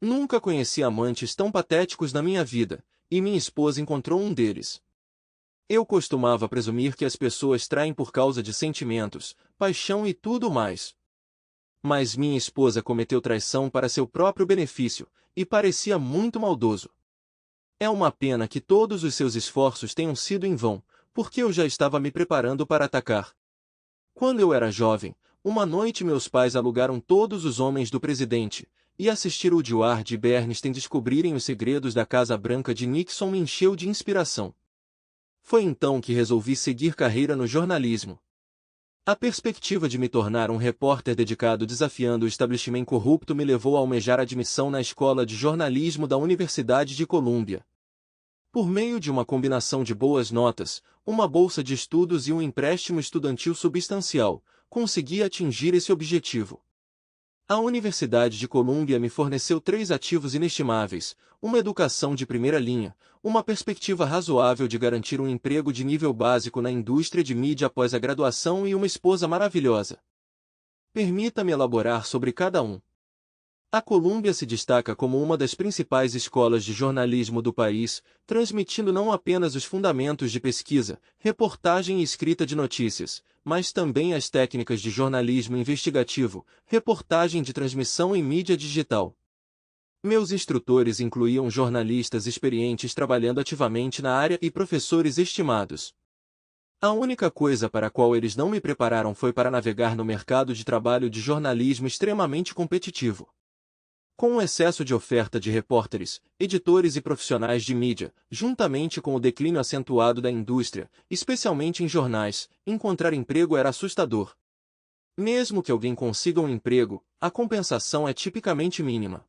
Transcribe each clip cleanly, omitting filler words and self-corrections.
Nunca conheci amantes tão patéticos na minha vida, e minha esposa encontrou um deles. Eu costumava presumir que as pessoas traem por causa de sentimentos, paixão e tudo mais. Mas minha esposa cometeu traição para seu próprio benefício, e parecia muito maldoso. É uma pena que todos os seus esforços tenham sido em vão, porque eu já estava me preparando para atacar. Quando eu era jovem, uma noite meus pais alugaram Todos os Homens do Presidente, e assistir Woodward e Bernstein descobrirem os segredos da Casa Branca de Nixon me encheu de inspiração. Foi então que resolvi seguir carreira no jornalismo. A perspectiva de me tornar um repórter dedicado desafiando o estabelecimento corrupto me levou a almejar admissão na Escola de Jornalismo da Universidade de Colômbia. Por meio de uma combinação de boas notas, uma bolsa de estudos e um empréstimo estudantil substancial, consegui atingir esse objetivo. A Universidade de Colômbia me forneceu 3 ativos inestimáveis: uma educação de primeira linha, uma perspectiva razoável de garantir um emprego de nível básico na indústria de mídia após a graduação e uma esposa maravilhosa. Permita-me elaborar sobre cada um. A Colômbia se destaca como uma das principais escolas de jornalismo do país, transmitindo não apenas os fundamentos de pesquisa, reportagem e escrita de notícias, mas também as técnicas de jornalismo investigativo, reportagem de transmissão e mídia digital. Meus instrutores incluíam jornalistas experientes trabalhando ativamente na área e professores estimados. A única coisa para a qual eles não me prepararam foi para navegar no mercado de trabalho de jornalismo extremamente competitivo. Com o excesso de oferta de repórteres, editores e profissionais de mídia, juntamente com o declínio acentuado da indústria, especialmente em jornais, encontrar emprego era assustador. Mesmo que alguém consiga um emprego, a compensação é tipicamente mínima.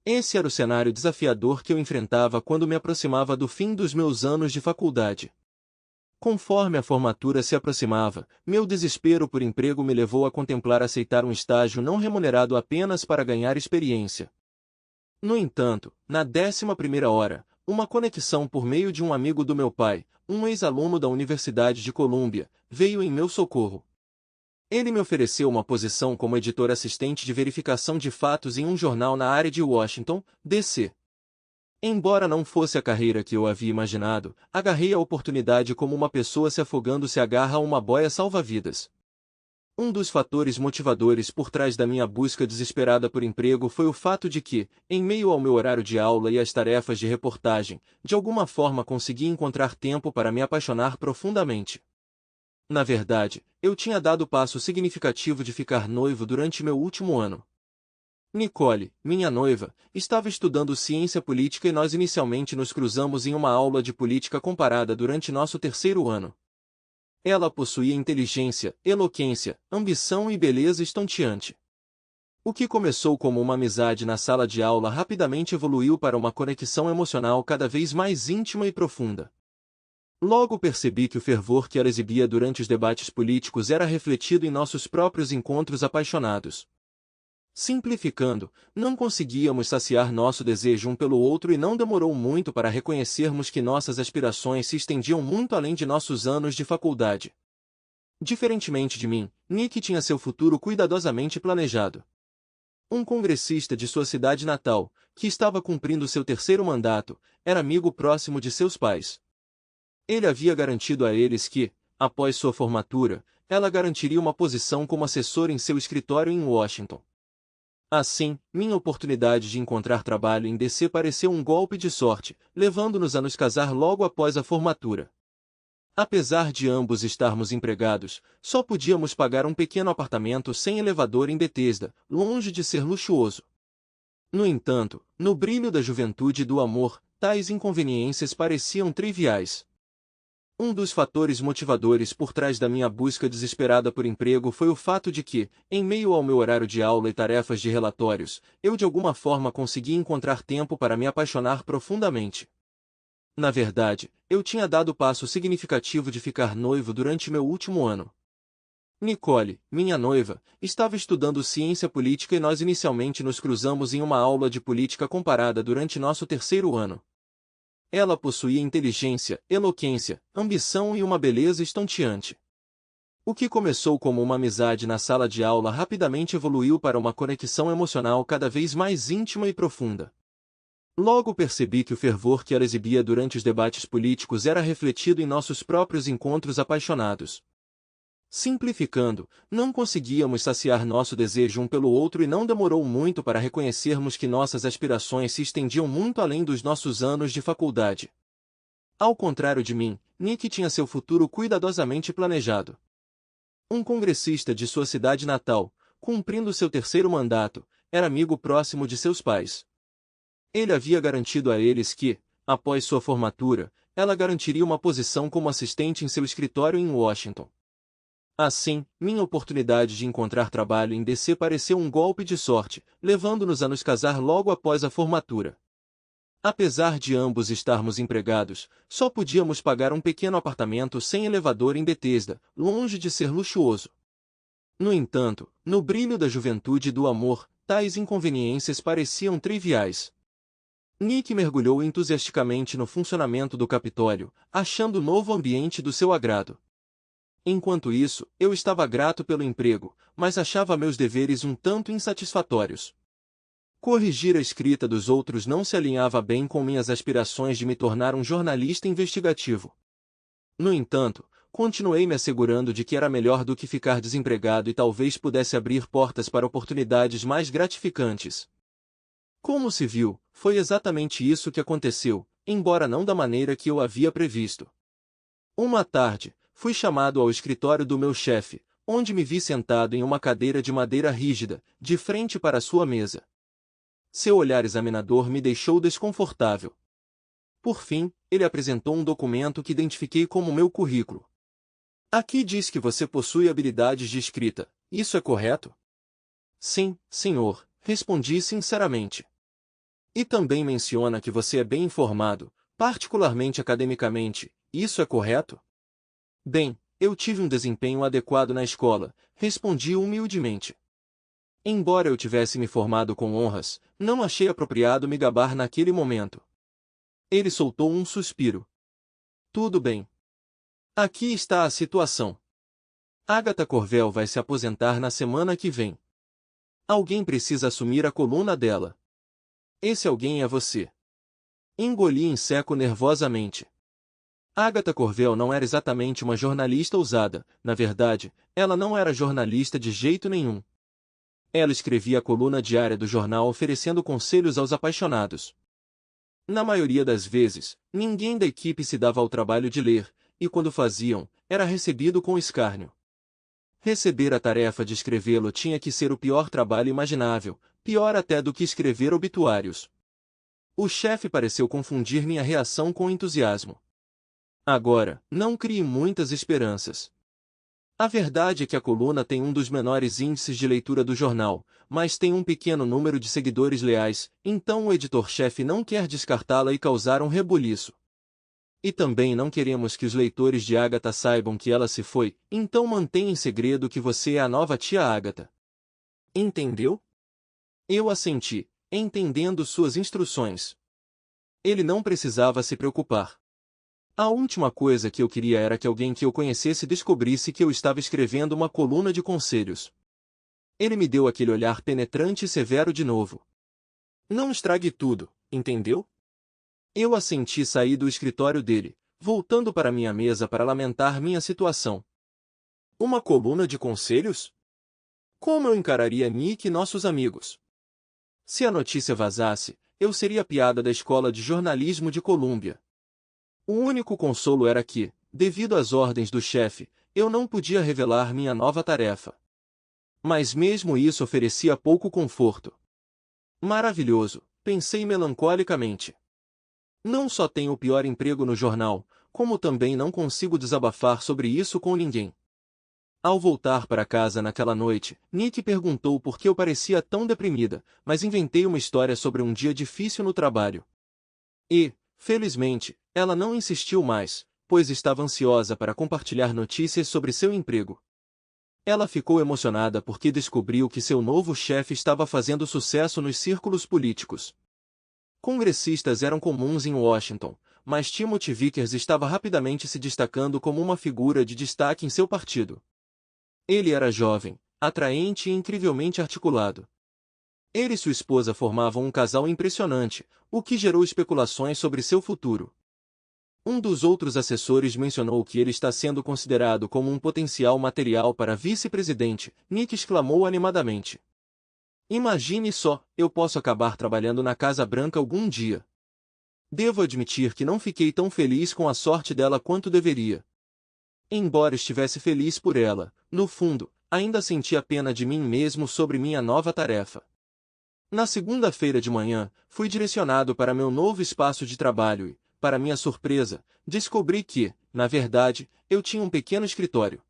Esse era o cenário desafiador que eu enfrentava quando me aproximava do fim dos meus anos de faculdade. Conforme a formatura se aproximava, meu desespero por emprego me levou a contemplar aceitar um estágio não remunerado apenas para ganhar experiência. No entanto, na 11ª hora, uma conexão por meio de um amigo do meu pai, um ex-aluno da Universidade de Colômbia, veio em meu socorro. Ele me ofereceu uma posição como editor assistente de verificação de fatos em um jornal na área de Washington, D.C. Embora não fosse a carreira que eu havia imaginado, agarrei a oportunidade como uma pessoa se afogando se agarra a uma boia salva-vidas. Um dos fatores motivadores por trás da minha busca desesperada por emprego foi o fato de que, em meio ao meu horário de aula e às tarefas de reportagem, de alguma forma consegui encontrar tempo para me apaixonar profundamente. Na verdade, eu tinha dado passo significativo de ficar noivo durante meu último ano. Nicole, minha noiva, estava estudando ciência política e nós inicialmente nos cruzamos em uma aula de política comparada durante nosso 3º ano. Ela possuía inteligência, eloquência, ambição e beleza estonteante. O que começou como uma amizade na sala de aula rapidamente evoluiu para uma conexão emocional cada vez mais íntima e profunda. Logo percebi que o fervor que ela exibia durante os debates políticos era refletido em nossos próprios encontros apaixonados. Simplificando, não conseguíamos saciar nosso desejo um pelo outro e não demorou muito para reconhecermos que nossas aspirações se estendiam muito além de nossos anos de faculdade. Diferentemente de mim, Nick tinha seu futuro cuidadosamente planejado. Um congressista de sua cidade natal, que estava cumprindo seu 3º mandato, era amigo próximo de seus pais. Ele havia garantido a eles que, após sua formatura, ela garantiria uma posição como assessor em seu escritório em Washington. Assim, minha oportunidade de encontrar trabalho em DC pareceu um golpe de sorte, levando-nos a nos casar logo após a formatura. Apesar de ambos estarmos empregados, só podíamos pagar um pequeno apartamento sem elevador em Bethesda, longe de ser luxuoso. No entanto, no brilho da juventude e do amor, tais inconveniências pareciam triviais. Um dos fatores motivadores por trás da minha busca desesperada por emprego foi o fato de que, em meio ao meu horário de aula e tarefas de relatórios, eu de alguma forma consegui encontrar tempo para me apaixonar profundamente. Na verdade, eu tinha dado passo significativo de ficar noivo durante meu último ano. Nicole, minha noiva, estava estudando ciência política e nós inicialmente nos cruzamos em uma aula de política comparada durante nosso 3º ano. Ela possuía inteligência, eloquência, ambição e uma beleza estonteante. O que começou como uma amizade na sala de aula rapidamente evoluiu para uma conexão emocional cada vez mais íntima e profunda. Logo percebi que o fervor que ela exibia durante os debates políticos era refletido em nossos próprios encontros apaixonados. Simplificando, não conseguíamos saciar nosso desejo um pelo outro e não demorou muito para reconhecermos que nossas aspirações se estendiam muito além dos nossos anos de faculdade. Ao contrário de mim, Nick tinha seu futuro cuidadosamente planejado. Um congressista de sua cidade natal, cumprindo seu terceiro mandato, era amigo próximo de seus pais. Ele havia garantido a eles que, após sua formatura, ela garantiria uma posição como assistente em seu escritório em Washington. Assim, minha oportunidade de encontrar trabalho em DC pareceu um golpe de sorte, levando-nos a nos casar logo após a formatura. Apesar de ambos estarmos empregados, só podíamos pagar um pequeno apartamento sem elevador em Bethesda, longe de ser luxuoso. No entanto, no brilho da juventude e do amor, tais inconveniências pareciam triviais. Nick mergulhou entusiasticamente no funcionamento do Capitólio, achando o novo ambiente do seu agrado. Enquanto isso, eu estava grato pelo emprego, mas achava meus deveres um tanto insatisfatórios. Corrigir a escrita dos outros não se alinhava bem com minhas aspirações de me tornar um jornalista investigativo. No entanto, continuei me assegurando de que era melhor do que ficar desempregado e talvez pudesse abrir portas para oportunidades mais gratificantes. Como se viu, foi exatamente isso que aconteceu, embora não da maneira que eu havia previsto. Uma tarde, fui chamado ao escritório do meu chefe, onde me vi sentado em uma cadeira de madeira rígida, de frente para sua mesa. Seu olhar examinador me deixou desconfortável. Por fim, ele apresentou um documento que identifiquei como meu currículo. Aqui diz que você possui habilidades de escrita, isso é correto? Sim, senhor, respondi sinceramente. E também menciona que você é bem informado, particularmente academicamente, isso é correto? Bem, eu tive um desempenho adequado na escola, respondi humildemente. Embora eu tivesse me formado com honras, não achei apropriado me gabar naquele momento. Ele soltou um suspiro. Tudo bem. Aqui está a situação. Agatha Corvel vai se aposentar na semana que vem. Alguém precisa assumir a coluna dela. Esse alguém é você. Engoli em seco nervosamente. Agatha Corvel não era exatamente uma jornalista ousada, na verdade, ela não era jornalista de jeito nenhum. Ela escrevia a coluna diária do jornal oferecendo conselhos aos apaixonados. Na maioria das vezes, ninguém da equipe se dava ao trabalho de ler, e quando faziam, era recebido com escárnio. Receber a tarefa de escrevê-lo tinha que ser o pior trabalho imaginável, pior até do que escrever obituários. O chefe pareceu confundir minha reação com entusiasmo. Agora, não crie muitas esperanças. A verdade é que a coluna tem um dos menores índices de leitura do jornal, mas tem um pequeno número de seguidores leais, então o editor-chefe não quer descartá-la e causar um rebuliço. E também não queremos que os leitores de Agatha saibam que ela se foi, então mantenha em segredo que você é a nova tia Agatha. Entendeu? Eu assenti, entendendo suas instruções. Ele não precisava se preocupar. A última coisa que eu queria era que alguém que eu conhecesse descobrisse que eu estava escrevendo uma coluna de conselhos. Ele me deu aquele olhar penetrante e severo de novo. Não estrague tudo, entendeu? Eu assenti e saí do escritório dele, voltando para minha mesa para lamentar minha situação. Uma coluna de conselhos? Como eu encararia Nick e nossos amigos? Se a notícia vazasse, eu seria a piada da escola de jornalismo de Colômbia. O único consolo era que, devido às ordens do chefe, eu não podia revelar minha nova tarefa. Mas mesmo isso oferecia pouco conforto. Maravilhoso, pensei melancolicamente. Não só tenho o pior emprego no jornal, como também não consigo desabafar sobre isso com ninguém. Ao voltar para casa naquela noite, Nick perguntou por que eu parecia tão deprimida, mas inventei uma história sobre um dia difícil no trabalho. E, felizmente, ela não insistiu mais, pois estava ansiosa para compartilhar notícias sobre seu emprego. Ela ficou emocionada porque descobriu que seu novo chefe estava fazendo sucesso nos círculos políticos. Congressistas eram comuns em Washington, mas Timothy Vickers estava rapidamente se destacando como uma figura de destaque em seu partido. Ele era jovem, atraente e incrivelmente articulado. Ele e sua esposa formavam um casal impressionante, o que gerou especulações sobre seu futuro. Um dos outros assessores mencionou que ele está sendo considerado como um potencial material para vice-presidente. Nick exclamou animadamente. Imagine só, eu posso acabar trabalhando na Casa Branca algum dia. Devo admitir que não fiquei tão feliz com a sorte dela quanto deveria. Embora estivesse feliz por ela, no fundo, ainda sentia pena de mim mesmo sobre minha nova tarefa. Na segunda-feira de manhã, fui direcionado para meu novo espaço de trabalho e, para minha surpresa, descobri que, na verdade, eu tinha um pequeno escritório.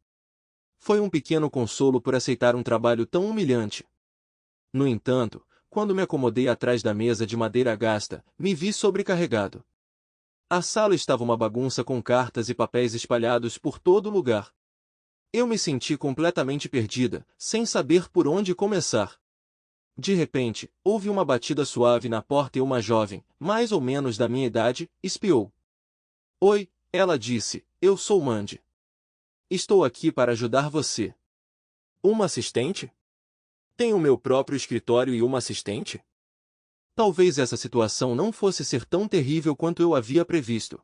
Foi um pequeno consolo por aceitar um trabalho tão humilhante. No entanto, quando me acomodei atrás da mesa de madeira gasta, me vi sobrecarregado. A sala estava uma bagunça com cartas e papéis espalhados por todo lugar. Eu me senti completamente perdida, sem saber por onde começar. De repente, houve uma batida suave na porta e uma jovem, mais ou menos da minha idade, espiou. Oi, ela disse, eu sou Mandy. Estou aqui para ajudar você. Uma assistente? Tenho meu próprio escritório e uma assistente? Talvez essa situação não fosse ser tão terrível quanto eu havia previsto.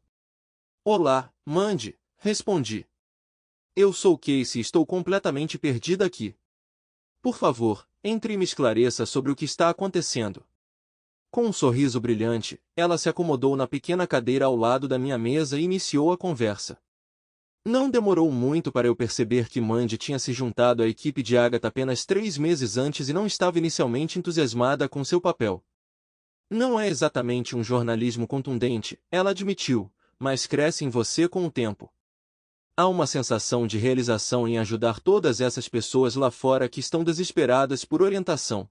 Olá, Mandy, respondi. Eu sou Casey e estou completamente perdida aqui. Por favor, entre e me esclareça sobre o que está acontecendo. Com um sorriso brilhante, ela se acomodou na pequena cadeira ao lado da minha mesa e iniciou a conversa. Não demorou muito para eu perceber que Mandy tinha se juntado à equipe de Agatha apenas 3 meses antes e não estava inicialmente entusiasmada com seu papel. Não é exatamente um jornalismo contundente, ela admitiu, mas cresce em você com o tempo. Há uma sensação de realização em ajudar todas essas pessoas lá fora que estão desesperadas por orientação.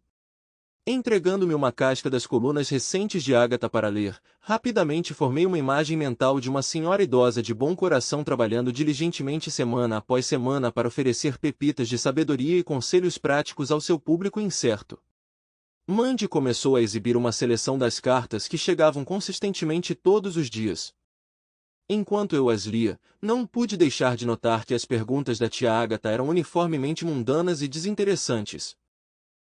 Entregando-me uma casca das colunas recentes de Agatha para ler, rapidamente formei uma imagem mental de uma senhora idosa de bom coração trabalhando diligentemente semana após semana para oferecer pepitas de sabedoria e conselhos práticos ao seu público incerto. Mandy começou a exibir uma seleção das cartas que chegavam consistentemente todos os dias. Enquanto eu as lia, não pude deixar de notar que as perguntas da tia Agatha eram uniformemente mundanas e desinteressantes.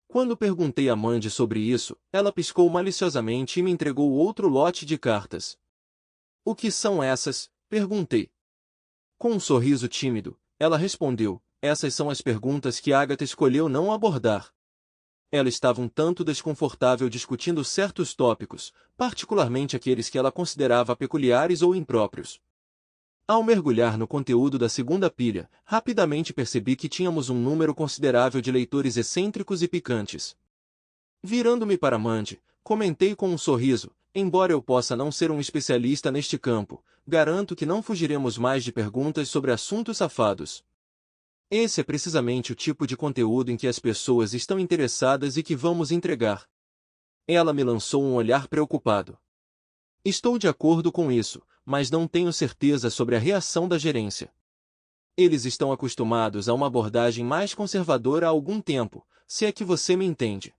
Quando perguntei a Mandy sobre isso, ela piscou maliciosamente e me entregou outro lote de cartas. O que são essas? Perguntei. Com um sorriso tímido, ela respondeu, essas são as perguntas que Agatha escolheu não abordar. Ela estava um tanto desconfortável discutindo certos tópicos, particularmente aqueles que ela considerava peculiares ou impróprios. Ao mergulhar no conteúdo da segunda pilha, rapidamente percebi que tínhamos um número considerável de leitores excêntricos e picantes. Virando-me para Mandy, comentei com um sorriso, embora eu possa não ser um especialista neste campo, garanto que não fugiremos mais de perguntas sobre assuntos safados. Esse é precisamente o tipo de conteúdo em que as pessoas estão interessadas e que vamos entregar. Ela me lançou um olhar preocupado. Estou de acordo com isso, mas não tenho certeza sobre a reação da gerência. Eles estão acostumados a uma abordagem mais conservadora há algum tempo, se é que você me entende.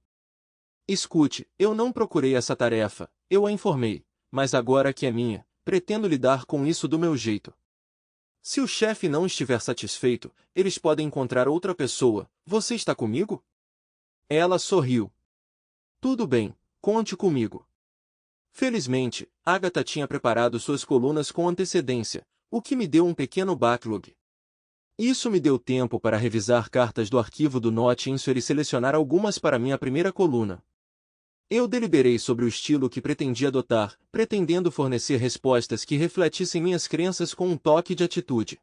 Escute, eu não procurei essa tarefa, eu a informei, mas agora que é minha, pretendo lidar com isso do meu jeito. Se o chefe não estiver satisfeito, eles podem encontrar outra pessoa. Você está comigo? Ela sorriu. Tudo bem, conte comigo. Felizmente, Agatha tinha preparado suas colunas com antecedência, o que me deu um pequeno backlog. Isso me deu tempo para revisar cartas do arquivo do Not Answer e selecionar algumas para minha primeira coluna. Eu deliberei sobre o estilo que pretendia adotar, pretendendo fornecer respostas que refletissem minhas crenças com um toque de atitude.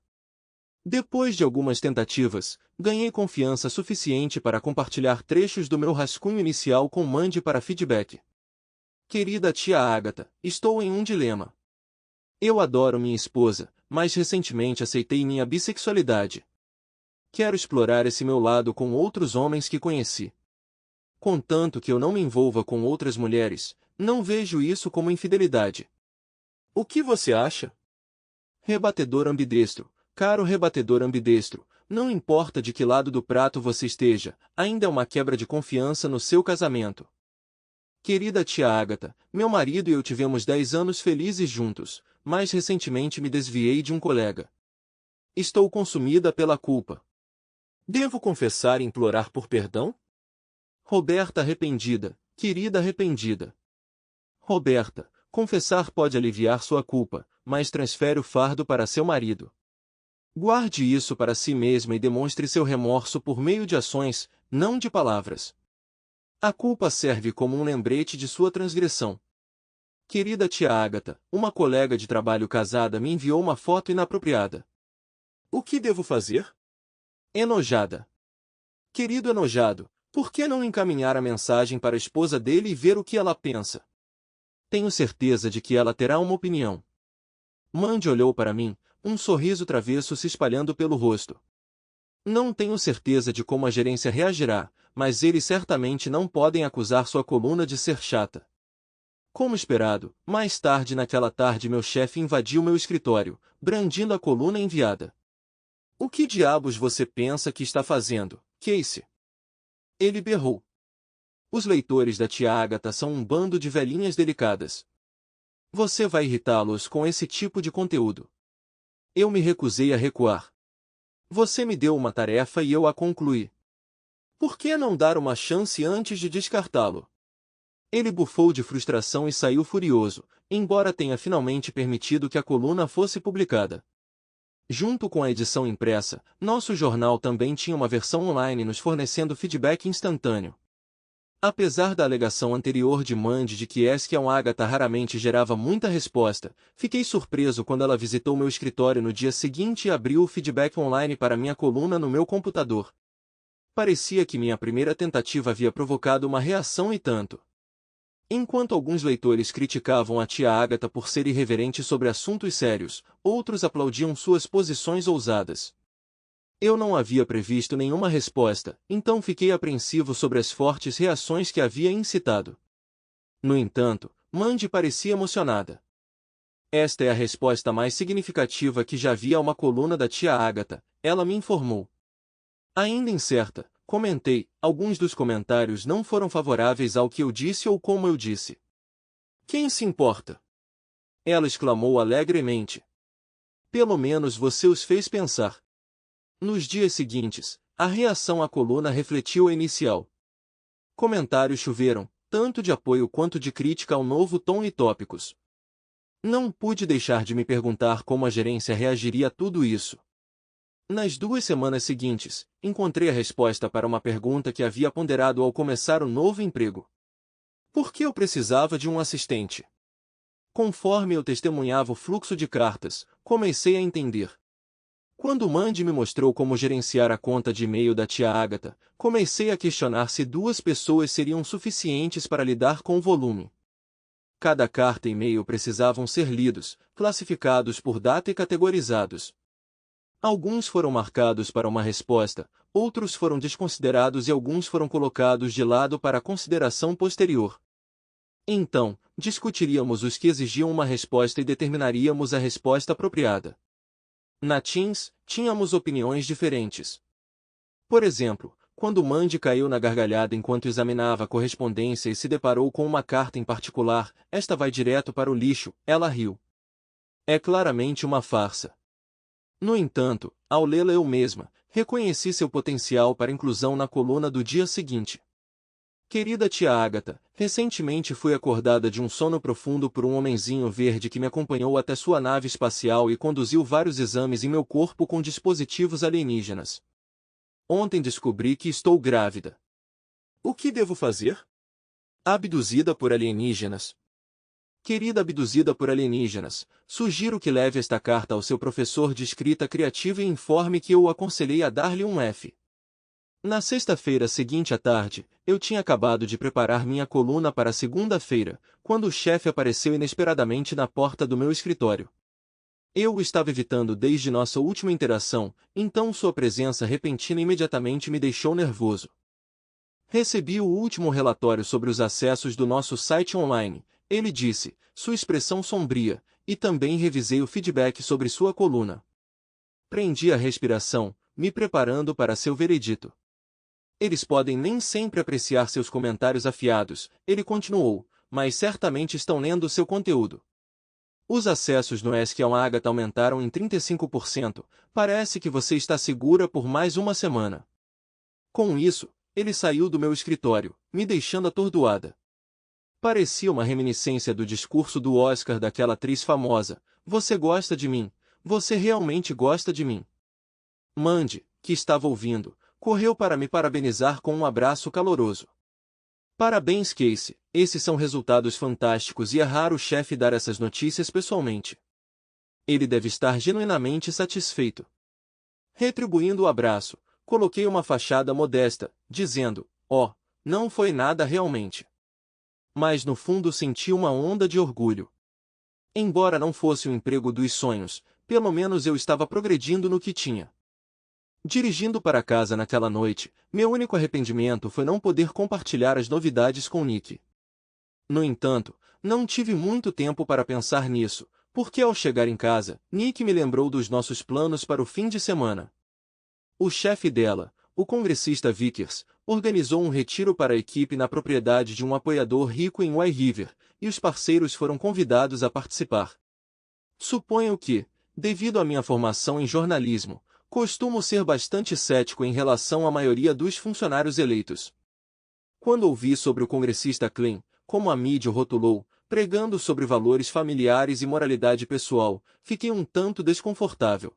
Depois de algumas tentativas, ganhei confiança suficiente para compartilhar trechos do meu rascunho inicial com Mandy para feedback. Querida tia Agatha, estou em um dilema. Eu adoro minha esposa, mas recentemente aceitei minha bissexualidade. Quero explorar esse meu lado com outros homens que conheci. Contanto que eu não me envolva com outras mulheres, não vejo isso como infidelidade. O que você acha? Rebatedor ambidestro, caro rebatedor ambidestro, não importa de que lado do prato você esteja, ainda é uma quebra de confiança no seu casamento. Querida tia Agatha, meu marido e eu tivemos 10 anos felizes juntos, mas recentemente me desviei de um colega. Estou consumida pela culpa. Devo confessar e implorar por perdão? Roberta arrependida, querida arrependida. Roberta, confessar pode aliviar sua culpa, mas transfere o fardo para seu marido. Guarde isso para si mesma e demonstre seu remorso por meio de ações, não de palavras. A culpa serve como um lembrete de sua transgressão. Querida tia Ágata, uma colega de trabalho casada me enviou uma foto inapropriada. O que devo fazer? Enojada. Querido enojado, por que não encaminhar a mensagem para a esposa dele e ver o que ela pensa? Tenho certeza de que ela terá uma opinião. Mandy olhou para mim, um sorriso travesso se espalhando pelo rosto. Não tenho certeza de como a gerência reagirá, mas eles certamente não podem acusar sua coluna de ser chata. Como esperado, mais tarde naquela tarde meu chefe invadiu meu escritório, brandindo a coluna enviada. O que diabos você pensa que está fazendo, Casey? Ele berrou. Os leitores da tia Ágata são um bando de velhinhas delicadas. Você vai irritá-los com esse tipo de conteúdo. Eu me recusei a recuar. Você me deu uma tarefa e eu a concluí. Por que não dar uma chance antes de descartá-lo? Ele bufou de frustração e saiu furioso, embora tenha finalmente permitido que a coluna fosse publicada. Junto com a edição impressa, nosso jornal também tinha uma versão online nos fornecendo feedback instantâneo. Apesar da alegação anterior de Mandy de que Eskiel Ágata raramente gerava muita resposta, fiquei surpreso quando ela visitou meu escritório no dia seguinte e abriu o feedback online para minha coluna no meu computador. Parecia que minha primeira tentativa havia provocado uma reação e tanto. Enquanto alguns leitores criticavam a tia Ágata por ser irreverente sobre assuntos sérios, outros aplaudiam suas posições ousadas. Eu não havia previsto nenhuma resposta, então fiquei apreensivo sobre as fortes reações que havia incitado. No entanto, Mandy parecia emocionada. Esta é a resposta mais significativa que já vi a uma coluna da tia Ágata, ela me informou. Ainda incerta, comentei, alguns dos comentários não foram favoráveis ao que eu disse ou como eu disse. Quem se importa? Ela exclamou alegremente. Pelo menos você os fez pensar. Nos dias seguintes, a reação à coluna refletiu a inicial. Comentários choveram, tanto de apoio quanto de crítica ao novo tom e tópicos. Não pude deixar de me perguntar como a gerência reagiria a tudo isso. Nas 2 semanas seguintes, encontrei a resposta para uma pergunta que havia ponderado ao começar o novo emprego. Por que eu precisava de um assistente? Conforme eu testemunhava o fluxo de cartas, comecei a entender. Quando Mandy me mostrou como gerenciar a conta de e-mail da tia Ágata, comecei a questionar se 2 pessoas seriam suficientes para lidar com o volume. Cada carta e e-mail precisavam ser lidos, classificados por data e categorizados. Alguns foram marcados para uma resposta, outros foram desconsiderados e alguns foram colocados de lado para consideração posterior. Então, discutiríamos os que exigiam uma resposta e determinaríamos a resposta apropriada. Na Teams, tínhamos opiniões diferentes. Por exemplo, quando Mandy caiu na gargalhada enquanto examinava a correspondência e se deparou com uma carta em particular, esta vai direto para o lixo, ela riu. É claramente uma farsa. No entanto, ao lê-la eu mesma, reconheci seu potencial para inclusão na coluna do dia seguinte. Querida tia Ágata, recentemente fui acordada de um sono profundo por um homenzinho verde que me acompanhou até sua nave espacial e conduziu vários exames em meu corpo com dispositivos alienígenas. Ontem descobri que estou grávida. O que devo fazer? Abduzida por alienígenas. Querida abduzida por alienígenas, sugiro que leve esta carta ao seu professor de escrita criativa e informe que eu o aconselhei a dar-lhe um F. Na sexta-feira seguinte à tarde, eu tinha acabado de preparar minha coluna para segunda-feira, quando o chefe apareceu inesperadamente na porta do meu escritório. Eu o estava evitando desde nossa última interação, então sua presença repentina imediatamente me deixou nervoso. Recebi o último relatório sobre os acessos do nosso site online, ele disse, sua expressão sombria, e também revisei o feedback sobre sua coluna. Prendi a respiração, me preparando para seu veredito. Eles podem nem sempre apreciar seus comentários afiados, ele continuou, mas certamente estão lendo seu conteúdo. Os acessos no Eskiel Ágata aumentaram em 35%, parece que você está segura por mais uma semana. Com isso, ele saiu do meu escritório, me deixando atordoada. Parecia uma reminiscência do discurso do Oscar daquela atriz famosa: "Você gosta de mim? Você realmente gosta de mim?" Mandy, que estava ouvindo, correu para me parabenizar com um abraço caloroso. Parabéns, Casey, esses são resultados fantásticos e é raro o chefe dar essas notícias pessoalmente. Ele deve estar genuinamente satisfeito. Retribuindo o abraço, coloquei uma fachada modesta, dizendo: "Oh, não foi nada realmente." Mas no fundo senti uma onda de orgulho. Embora não fosse o emprego dos sonhos, pelo menos eu estava progredindo no que tinha. Dirigindo para casa naquela noite, meu único arrependimento foi não poder compartilhar as novidades com Nick. No entanto, não tive muito tempo para pensar nisso, porque ao chegar em casa, Nick me lembrou dos nossos planos para o fim de semana. O chefe dela, o congressista Vickers, organizou um retiro para a equipe na propriedade de um apoiador rico em White River, e os parceiros foram convidados a participar. Suponho que, devido à minha formação em jornalismo, costumo ser bastante cético em relação à maioria dos funcionários eleitos. Quando ouvi sobre o congressista Klein, como a mídia o rotulou, pregando sobre valores familiares e moralidade pessoal, fiquei um tanto desconfortável.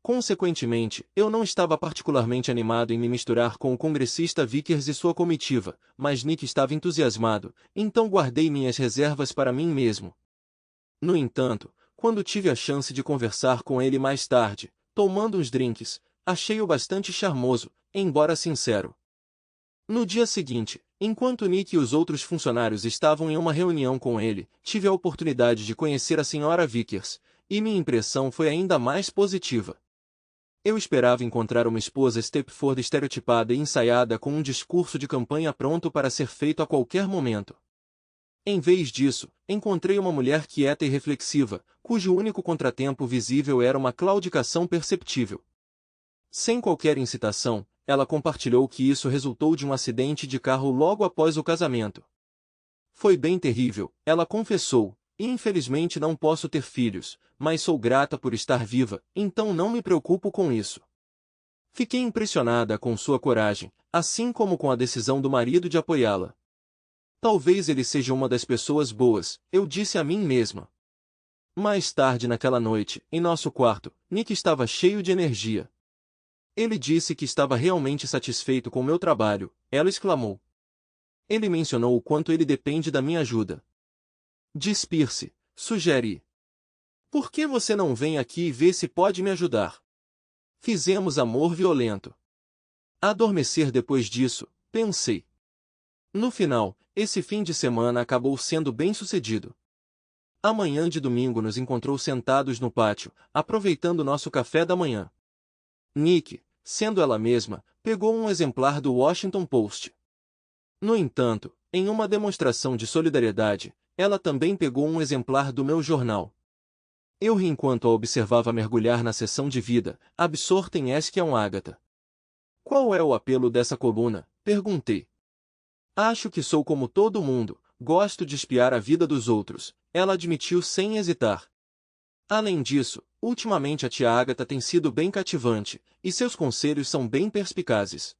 Consequentemente, eu não estava particularmente animado em me misturar com o congressista Vickers e sua comitiva, mas Nick estava entusiasmado, então guardei minhas reservas para mim mesmo. No entanto, quando tive a chance de conversar com ele mais tarde, tomando uns drinks, achei-o bastante charmoso, embora sincero. No dia seguinte, enquanto Nick e os outros funcionários estavam em uma reunião com ele, tive a oportunidade de conhecer a Sra. Vickers, e minha impressão foi ainda mais positiva. Eu esperava encontrar uma esposa Stepford estereotipada e ensaiada com um discurso de campanha pronto para ser feito a qualquer momento. Em vez disso, encontrei uma mulher quieta e reflexiva, cujo único contratempo visível era uma claudicação perceptível. Sem qualquer incitação, ela compartilhou que isso resultou de um acidente de carro logo após o casamento. Foi bem terrível, ela confessou, e infelizmente não posso ter filhos, mas sou grata por estar viva, então não me preocupo com isso. Fiquei impressionada com sua coragem, assim como com a decisão do marido de apoiá-la. Talvez ele seja uma das pessoas boas, eu disse a mim mesma. Mais tarde naquela noite, em nosso quarto, Nick estava cheio de energia. Ele disse que estava realmente satisfeito com meu trabalho, ela exclamou. Ele mencionou o quanto ele depende da minha ajuda. Despir-se, sugeri. Por que você não vem aqui e vê se pode me ajudar? Fizemos amor violento. Adormecer depois disso, pensei. No final, esse fim de semana acabou sendo bem-sucedido. A manhã de domingo nos encontrou sentados no pátio, aproveitando nosso café da manhã. Nick, sendo ela mesma, pegou um exemplar do Washington Post. No entanto, em uma demonstração de solidariedade, ela também pegou um exemplar do meu jornal. Eu ri enquanto a observava mergulhar na seção de vida, absorta em Eskion Ágata. Qual é o apelo dessa coluna? Perguntei. Acho que sou como todo mundo, gosto de espiar a vida dos outros, ela admitiu sem hesitar. Além disso, ultimamente a tia Ágata tem sido bem cativante, e seus conselhos são bem perspicazes.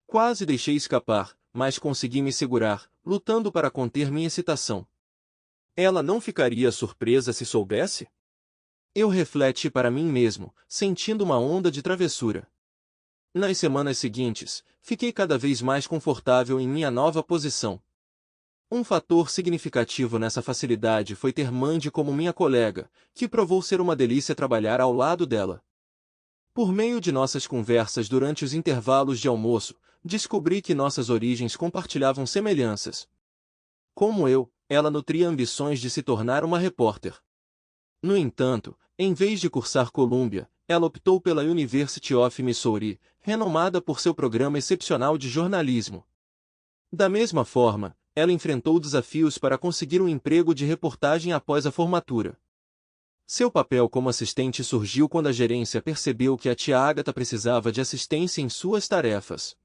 Quase deixei escapar, mas consegui me segurar, lutando para conter minha excitação. Ela não ficaria surpresa se soubesse? Eu refleti para mim mesmo, sentindo uma onda de travessura. Nas semanas seguintes, fiquei cada vez mais confortável em minha nova posição. Um fator significativo nessa facilidade foi ter Mandy como minha colega, que provou ser uma delícia trabalhar ao lado dela. Por meio de nossas conversas durante os intervalos de almoço, descobri que nossas origens compartilhavam semelhanças. Como eu, ela nutria ambições de se tornar uma repórter. No entanto, em vez de cursar Columbia, ela optou pela University of Missouri, renomada por seu programa excepcional de jornalismo. Da mesma forma, ela enfrentou desafios para conseguir um emprego de reportagem após a formatura. Seu papel como assistente surgiu quando a gerência percebeu que a tia Ágata precisava de assistência em suas tarefas.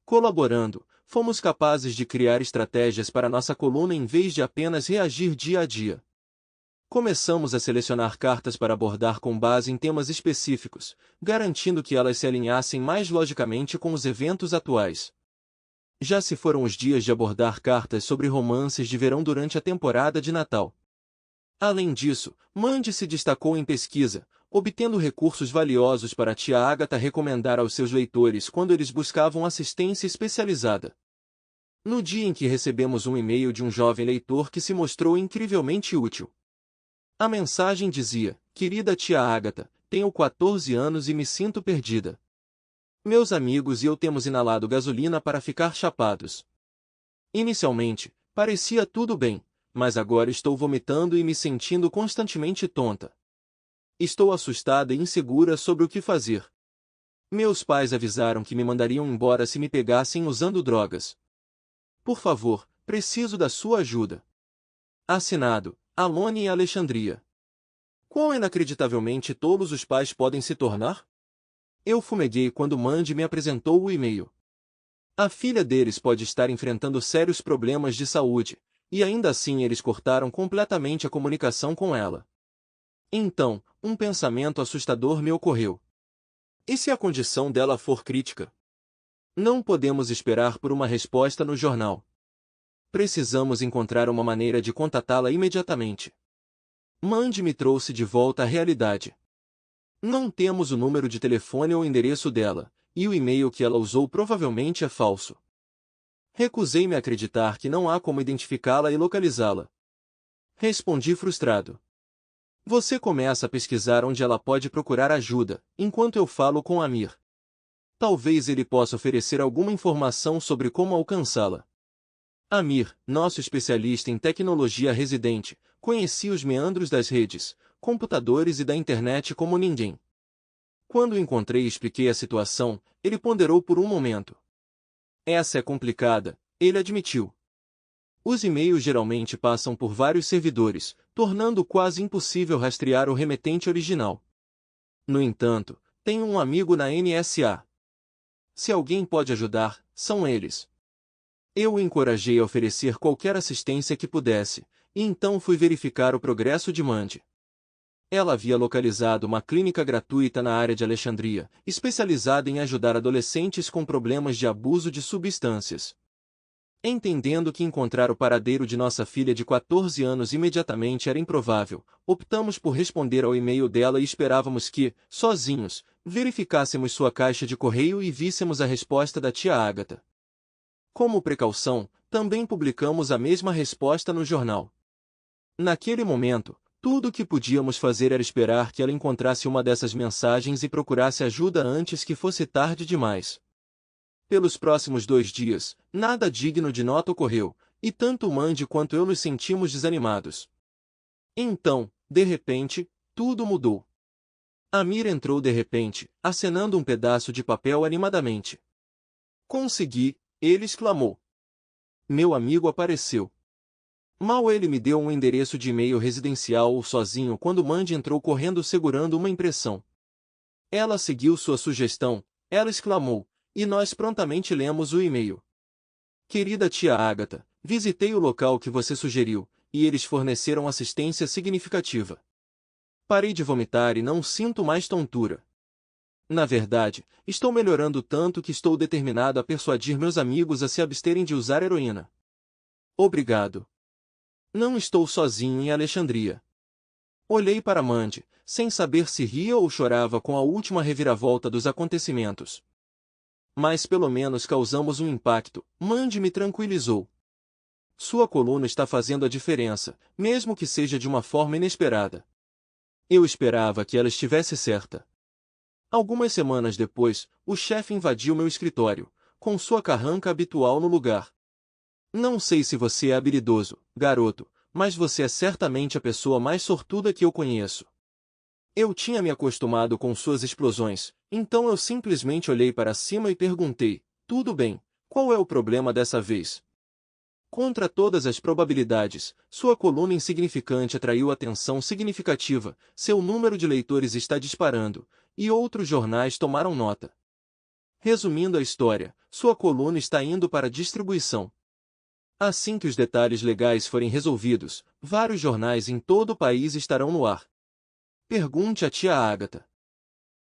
Colaborando, fomos capazes de criar estratégias para nossa coluna em vez de apenas reagir dia a dia. Começamos a selecionar cartas para abordar com base em temas específicos, garantindo que elas se alinhassem mais logicamente com os eventos atuais. Já se foram os dias de abordar cartas sobre romances de verão durante a temporada de Natal. Além disso, Mandy se destacou em pesquisa, obtendo recursos valiosos para a tia Agatha recomendar aos seus leitores quando eles buscavam assistência especializada. No dia em que recebemos um e-mail de um jovem leitor que se mostrou incrivelmente útil. A mensagem dizia: "Querida tia Agatha, tenho 14 anos e me sinto perdida. Meus amigos e eu temos inalado gasolina para ficar chapados. Inicialmente, parecia tudo bem, mas agora estou vomitando e me sentindo constantemente tonta. Estou assustada e insegura sobre o que fazer. Meus pais avisaram que me mandariam embora se me pegassem usando drogas. Por favor, preciso da sua ajuda. Assinado, Alone e Alexandria." Quão inacreditavelmente tolos os pais podem se tornar? Eu fumeguei quando Mandy me apresentou o e-mail. A filha deles pode estar enfrentando sérios problemas de saúde, e ainda assim eles cortaram completamente a comunicação com ela. Então, um pensamento assustador me ocorreu. E se a condição dela for crítica? Não podemos esperar por uma resposta no jornal. Precisamos encontrar uma maneira de contatá-la imediatamente. Mandy me trouxe de volta à realidade. Não temos o número de telefone ou endereço dela, e o e-mail que ela usou provavelmente é falso. Recusei-me a acreditar que não há como identificá-la e localizá-la. Respondi frustrado. Você começa a pesquisar onde ela pode procurar ajuda, enquanto eu falo com Amir. Talvez ele possa oferecer alguma informação sobre como alcançá-la. Amir, nosso especialista em tecnologia residente, conhecia os meandros das redes, computadores e da internet como ninguém. Quando o encontrei e expliquei a situação, ele ponderou por um momento. Essa é complicada, ele admitiu. Os e-mails geralmente passam por vários servidores, tornando quase impossível rastrear o remetente original. No entanto, tenho um amigo na NSA. Se alguém pode ajudar, são eles. Eu o encorajei a oferecer qualquer assistência que pudesse, e então fui verificar o progresso de Mandy. Ela havia localizado uma clínica gratuita na área de Alexandria, especializada em ajudar adolescentes com problemas de abuso de substâncias. Entendendo que encontrar o paradeiro de nossa filha de 14 anos imediatamente era improvável, optamos por responder ao e-mail dela e esperávamos que, sozinhos, verificássemos sua caixa de correio e víssemos a resposta da tia Agatha. Como precaução, também publicamos a mesma resposta no jornal. Naquele momento, tudo o que podíamos fazer era esperar que ela encontrasse uma dessas mensagens e procurasse ajuda antes que fosse tarde demais. Pelos próximos 2 dias, nada digno de nota ocorreu, e tanto Mandy quanto eu nos sentimos desanimados. Então, de repente, tudo mudou. Amir entrou de repente, acenando um pedaço de papel animadamente. "Consegui!" ele exclamou. Meu amigo apareceu. Mal ele me deu um endereço de e-mail residencial sozinho quando Mandy entrou correndo segurando uma impressão. Ela seguiu sua sugestão, ela exclamou, e nós prontamente lemos o e-mail. "Querida tia Agatha, visitei o local que você sugeriu, e eles forneceram assistência significativa. Parei de vomitar e não sinto mais tontura. Na verdade, estou melhorando tanto que estou determinado a persuadir meus amigos a se absterem de usar heroína. Obrigado. Não estou sozinho em Alexandria." Olhei para Mandy, sem saber se ria ou chorava com a última reviravolta dos acontecimentos. Mas pelo menos causamos um impacto, Mandy me tranquilizou. Sua coluna está fazendo a diferença, mesmo que seja de uma forma inesperada. Eu esperava que ela estivesse certa. Algumas semanas depois, o chefe invadiu meu escritório, com sua carranca habitual no lugar. "Não sei se você é habilidoso, garoto, mas você é certamente a pessoa mais sortuda que eu conheço." Eu tinha me acostumado com suas explosões, então eu simplesmente olhei para cima e perguntei, "Tudo bem, qual é o problema dessa vez?" Contra todas as probabilidades, sua coluna insignificante atraiu atenção significativa, seu número de leitores está disparando, e outros jornais tomaram nota. Resumindo a história, sua coluna está indo para distribuição. Assim que os detalhes legais forem resolvidos, vários jornais em todo o país estarão no ar. Pergunte à tia Agatha.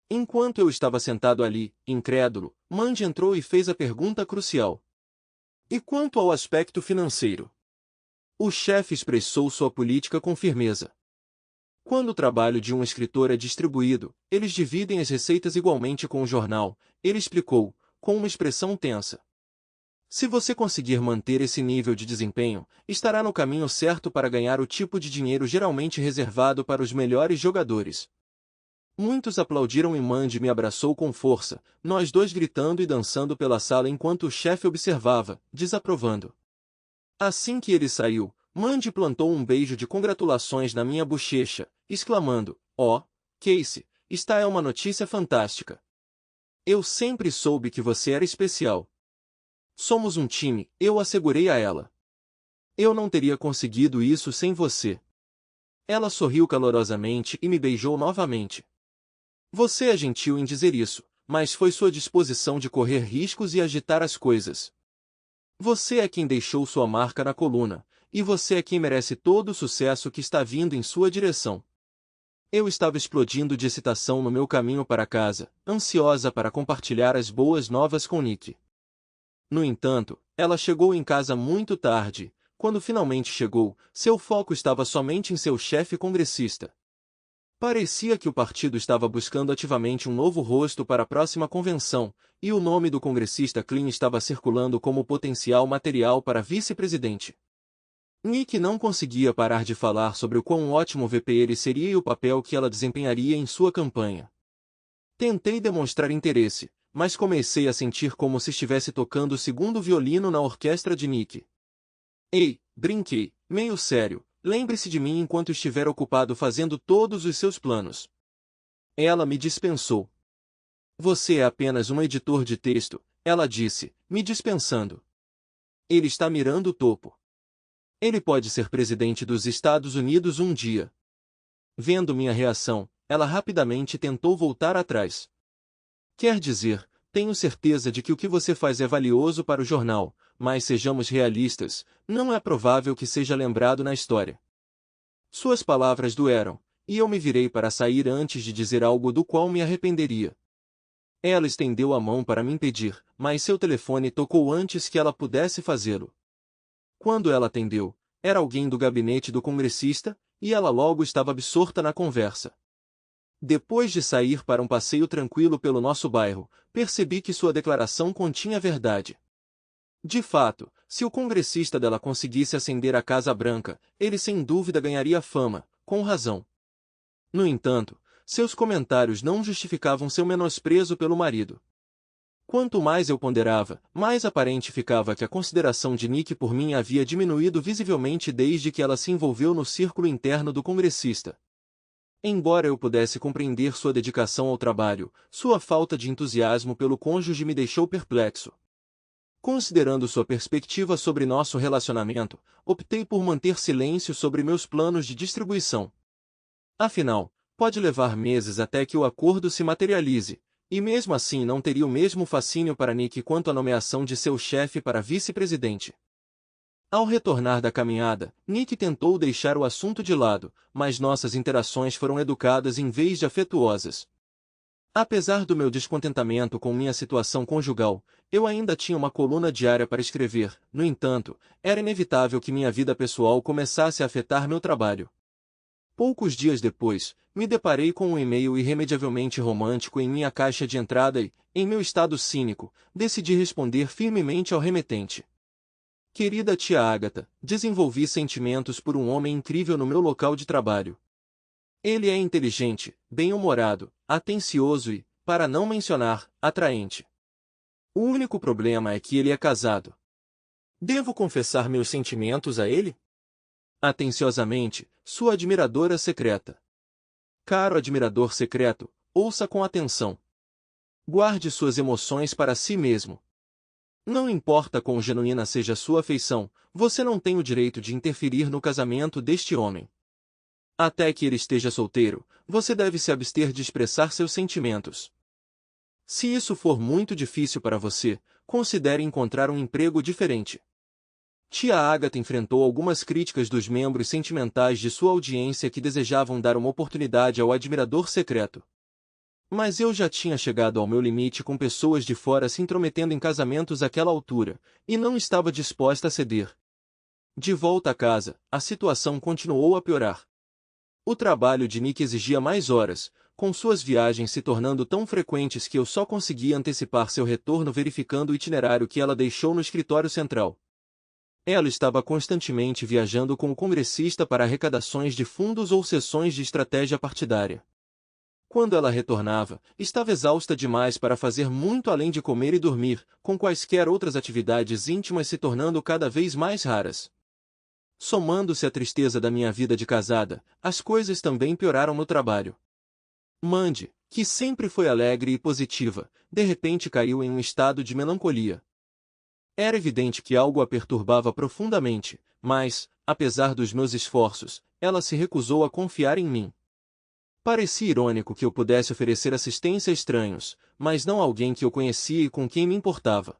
Enquanto eu estava sentado ali, incrédulo, Mandy entrou e fez a pergunta crucial. E quanto ao aspecto financeiro? O chefe expressou sua política com firmeza. Quando o trabalho de um escritor é distribuído, eles dividem as receitas igualmente com o jornal, ele explicou, com uma expressão tensa. Se você conseguir manter esse nível de desempenho, estará no caminho certo para ganhar o tipo de dinheiro geralmente reservado para os melhores jogadores. Muitos aplaudiram e Mandy me abraçou com força, nós dois gritando e dançando pela sala enquanto o chefe observava, desaprovando. Assim que ele saiu, Mandy plantou um beijo de congratulações na minha bochecha, exclamando, "Oh, Casey, esta é uma notícia fantástica. Eu sempre soube que você era especial. Somos um time", eu assegurei a ela. "Eu não teria conseguido isso sem você." Ela sorriu calorosamente e me beijou novamente. "Você é gentil em dizer isso, mas foi sua disposição de correr riscos e agitar as coisas. Você é quem deixou sua marca na coluna, e você é quem merece todo o sucesso que está vindo em sua direção." Eu estava explodindo de excitação no meu caminho para casa, ansiosa para compartilhar as boas novas com Nick. No entanto, ela chegou em casa muito tarde. Quando finalmente chegou, seu foco estava somente em seu chefe congressista. Parecia que o partido estava buscando ativamente um novo rosto para a próxima convenção, e o nome do congressista Klein estava circulando como potencial material para vice-presidente. Nick não conseguia parar de falar sobre o quão ótimo VP ele seria e o papel que ela desempenharia em sua campanha. Tentei demonstrar interesse, mas comecei a sentir como se estivesse tocando o segundo violino na orquestra de Nick. "Ei", brinquei, meio sério, "lembre-se de mim enquanto estiver ocupado fazendo todos os seus planos." Ela me dispensou. "Você é apenas um editor de texto", ela disse, me dispensando. "Ele está mirando o topo. Ele pode ser presidente dos Estados Unidos um dia." Vendo minha reação, ela rapidamente tentou voltar atrás. "Quer dizer, tenho certeza de que o que você faz é valioso para o jornal, mas sejamos realistas, não é provável que seja lembrado na história." Suas palavras doeram, e eu me virei para sair antes de dizer algo do qual me arrependeria. Ela estendeu a mão para me impedir, mas seu telefone tocou antes que ela pudesse fazê-lo. Quando ela atendeu, era alguém do gabinete do congressista, e ela logo estava absorta na conversa. Depois de sair para um passeio tranquilo pelo nosso bairro, percebi que sua declaração continha verdade. De fato, se o congressista dela conseguisse ascender à Casa Branca, ele sem dúvida ganharia fama, com razão. No entanto, seus comentários não justificavam seu menosprezo pelo marido. Quanto mais eu ponderava, mais aparente ficava que a consideração de Nick por mim havia diminuído visivelmente desde que ela se envolveu no círculo interno do congressista. Embora eu pudesse compreender sua dedicação ao trabalho, sua falta de entusiasmo pelo cônjuge me deixou perplexo. Considerando sua perspectiva sobre nosso relacionamento, optei por manter silêncio sobre meus planos de distribuição. Afinal, pode levar meses até que o acordo se materialize, e mesmo assim não teria o mesmo fascínio para Nick quanto a nomeação de seu chefe para vice-presidente. Ao retornar da caminhada, Nick tentou deixar o assunto de lado, mas nossas interações foram educadas em vez de afetuosas. Apesar do meu descontentamento com minha situação conjugal, eu ainda tinha uma coluna diária para escrever. No entanto, era inevitável que minha vida pessoal começasse a afetar meu trabalho. Poucos dias depois, me deparei com um e-mail irremediavelmente romântico em minha caixa de entrada e, em meu estado cínico, decidi responder firmemente ao remetente. "Querida tia Agatha, desenvolvi sentimentos por um homem incrível no meu local de trabalho. Ele é inteligente, bem-humorado, atencioso e, para não mencionar, atraente. O único problema é que ele é casado. Devo confessar meus sentimentos a ele? Atenciosamente, sua admiradora secreta." Caro admirador secreto, ouça com atenção. Guarde suas emoções para si mesmo. Não importa quão genuína seja sua afeição, você não tem o direito de interferir no casamento deste homem. Até que ele esteja solteiro, você deve se abster de expressar seus sentimentos. Se isso for muito difícil para você, considere encontrar um emprego diferente. Tia Agatha enfrentou algumas críticas dos membros sentimentais de sua audiência que desejavam dar uma oportunidade ao admirador secreto. Mas eu já tinha chegado ao meu limite com pessoas de fora se intrometendo em casamentos àquela altura, e não estava disposta a ceder. De volta a casa, a situação continuou a piorar. O trabalho de Nick exigia mais horas, com suas viagens se tornando tão frequentes que eu só conseguia antecipar seu retorno verificando o itinerário que ela deixou no escritório central. Ela estava constantemente viajando com o congressista para arrecadações de fundos ou sessões de estratégia partidária. Quando ela retornava, estava exausta demais para fazer muito além de comer e dormir, com quaisquer outras atividades íntimas se tornando cada vez mais raras. Somando-se à tristeza da minha vida de casada, as coisas também pioraram no trabalho. Mandy, que sempre foi alegre e positiva, de repente caiu em um estado de melancolia. Era evidente que algo a perturbava profundamente, mas, apesar dos meus esforços, ela se recusou a confiar em mim. Parecia irônico que eu pudesse oferecer assistência a estranhos, mas não a alguém que eu conhecia e com quem me importava.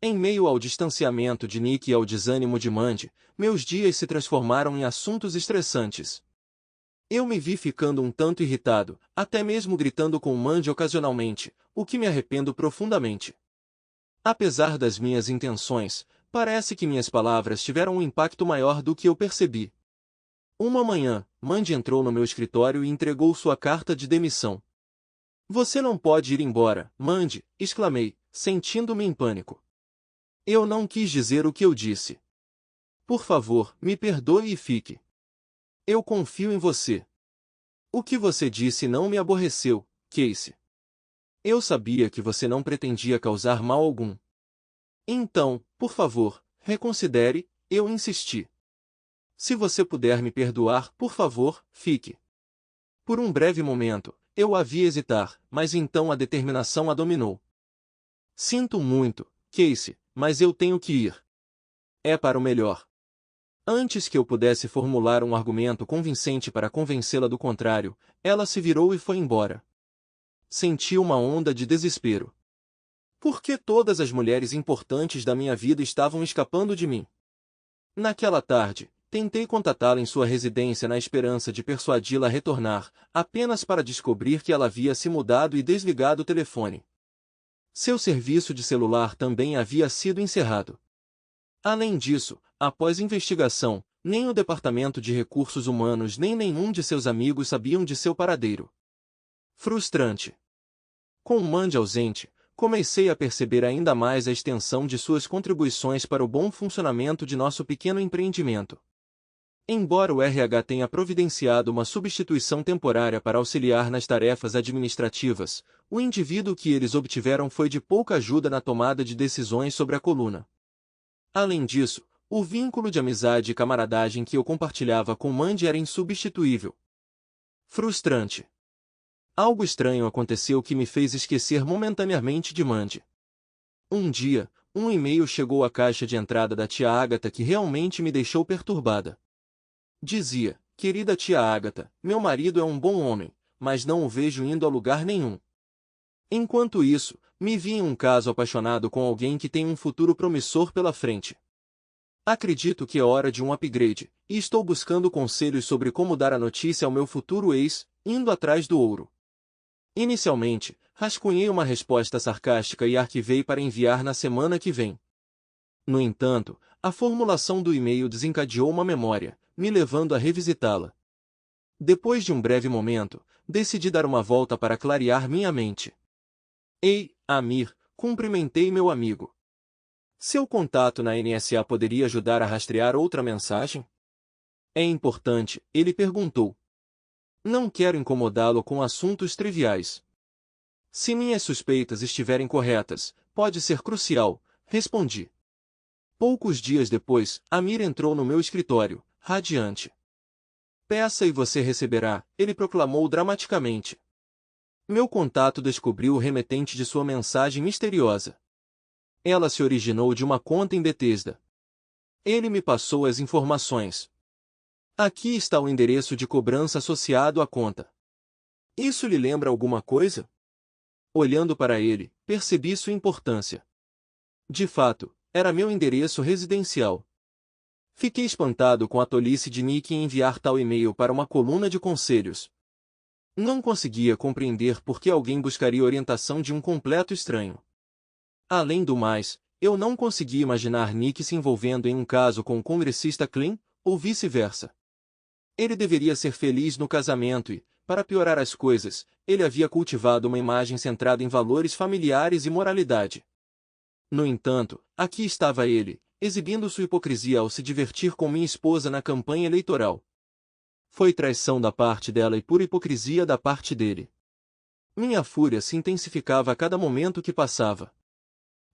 Em meio ao distanciamento de Nick e ao desânimo de Mandy, meus dias se transformaram em assuntos estressantes. Eu me vi ficando um tanto irritado, até mesmo gritando com Mandy ocasionalmente, o que me arrependo profundamente. Apesar das minhas intenções, parece que minhas palavras tiveram um impacto maior do que eu percebi. Uma manhã, Mandy entrou no meu escritório e entregou sua carta de demissão. "Você não pode ir embora, Mandy", exclamei, sentindo-me em pânico. Eu não quis dizer o que eu disse. Por favor, me perdoe e fique. Eu confio em você. O que você disse não me aborreceu, Casey. Eu sabia que você não pretendia causar mal algum. Então, por favor, reconsidere, eu insisti. Se você puder me perdoar, por favor, fique. Por um breve momento, eu a vi hesitar, mas então a determinação a dominou. Sinto muito, Casey, mas eu tenho que ir. É para o melhor. Antes que eu pudesse formular um argumento convincente para convencê-la do contrário, ela se virou e foi embora. Senti uma onda de desespero. Por que todas as mulheres importantes da minha vida estavam escapando de mim? Naquela tarde, tentei contatá-la em sua residência na esperança de persuadi-la a retornar, apenas para descobrir que ela havia se mudado e desligado o telefone. Seu serviço de celular também havia sido encerrado. Além disso, após investigação, nem o Departamento de Recursos Humanos nem nenhum de seus amigos sabiam de seu paradeiro. Frustrante. Com Mandy ausente, comecei a perceber ainda mais a extensão de suas contribuições para o bom funcionamento de nosso pequeno empreendimento. Embora o RH tenha providenciado uma substituição temporária para auxiliar nas tarefas administrativas, o indivíduo que eles obtiveram foi de pouca ajuda na tomada de decisões sobre a coluna. Além disso, o vínculo de amizade e camaradagem que eu compartilhava com Mandy era insubstituível. Frustrante. Algo estranho aconteceu que me fez esquecer momentaneamente de Mandy. Um dia, um e-mail chegou à caixa de entrada da tia Agatha que realmente me deixou perturbada. Dizia: "Querida tia Agatha, meu marido é um bom homem, mas não o vejo indo a lugar nenhum. Enquanto isso, me vi em um caso apaixonado com alguém que tem um futuro promissor pela frente. Acredito que é hora de um upgrade, e estou buscando conselhos sobre como dar a notícia ao meu futuro ex, indo atrás do ouro." Inicialmente, rascunhei uma resposta sarcástica e arquivei para enviar na semana que vem. No entanto, a formulação do e-mail desencadeou uma memória, me levando a revisitá-la. Depois de um breve momento, decidi dar uma volta para clarear minha mente. "Ei, Amir", cumprimentei meu amigo. "Seu contato na NSA poderia ajudar a rastrear outra mensagem?" "É importante", ele perguntou. "Não quero incomodá-lo com assuntos triviais." "Se minhas suspeitas estiverem corretas, pode ser crucial", respondi. Poucos dias depois, Amir entrou no meu escritório, radiante. "Peça e você receberá", ele proclamou dramaticamente. Meu contato descobriu o remetente de sua mensagem misteriosa. Ela se originou de uma conta em Bethesda. Ele me passou as informações. "Aqui está o endereço de cobrança associado à conta. Isso lhe lembra alguma coisa?" Olhando para ele, percebi sua importância. De fato, era meu endereço residencial. Fiquei espantado com a tolice de Nick em enviar tal e-mail para uma coluna de conselhos. Não conseguia compreender por que alguém buscaria orientação de um completo estranho. Além do mais, eu não conseguia imaginar Nick se envolvendo em um caso com o congressista Klein, ou vice-versa. Ele deveria ser feliz no casamento e, para piorar as coisas, ele havia cultivado uma imagem centrada em valores familiares e moralidade. No entanto, aqui estava ele, exibindo sua hipocrisia ao se divertir com minha esposa na campanha eleitoral. Foi traição da parte dela e pura hipocrisia da parte dele. Minha fúria se intensificava a cada momento que passava.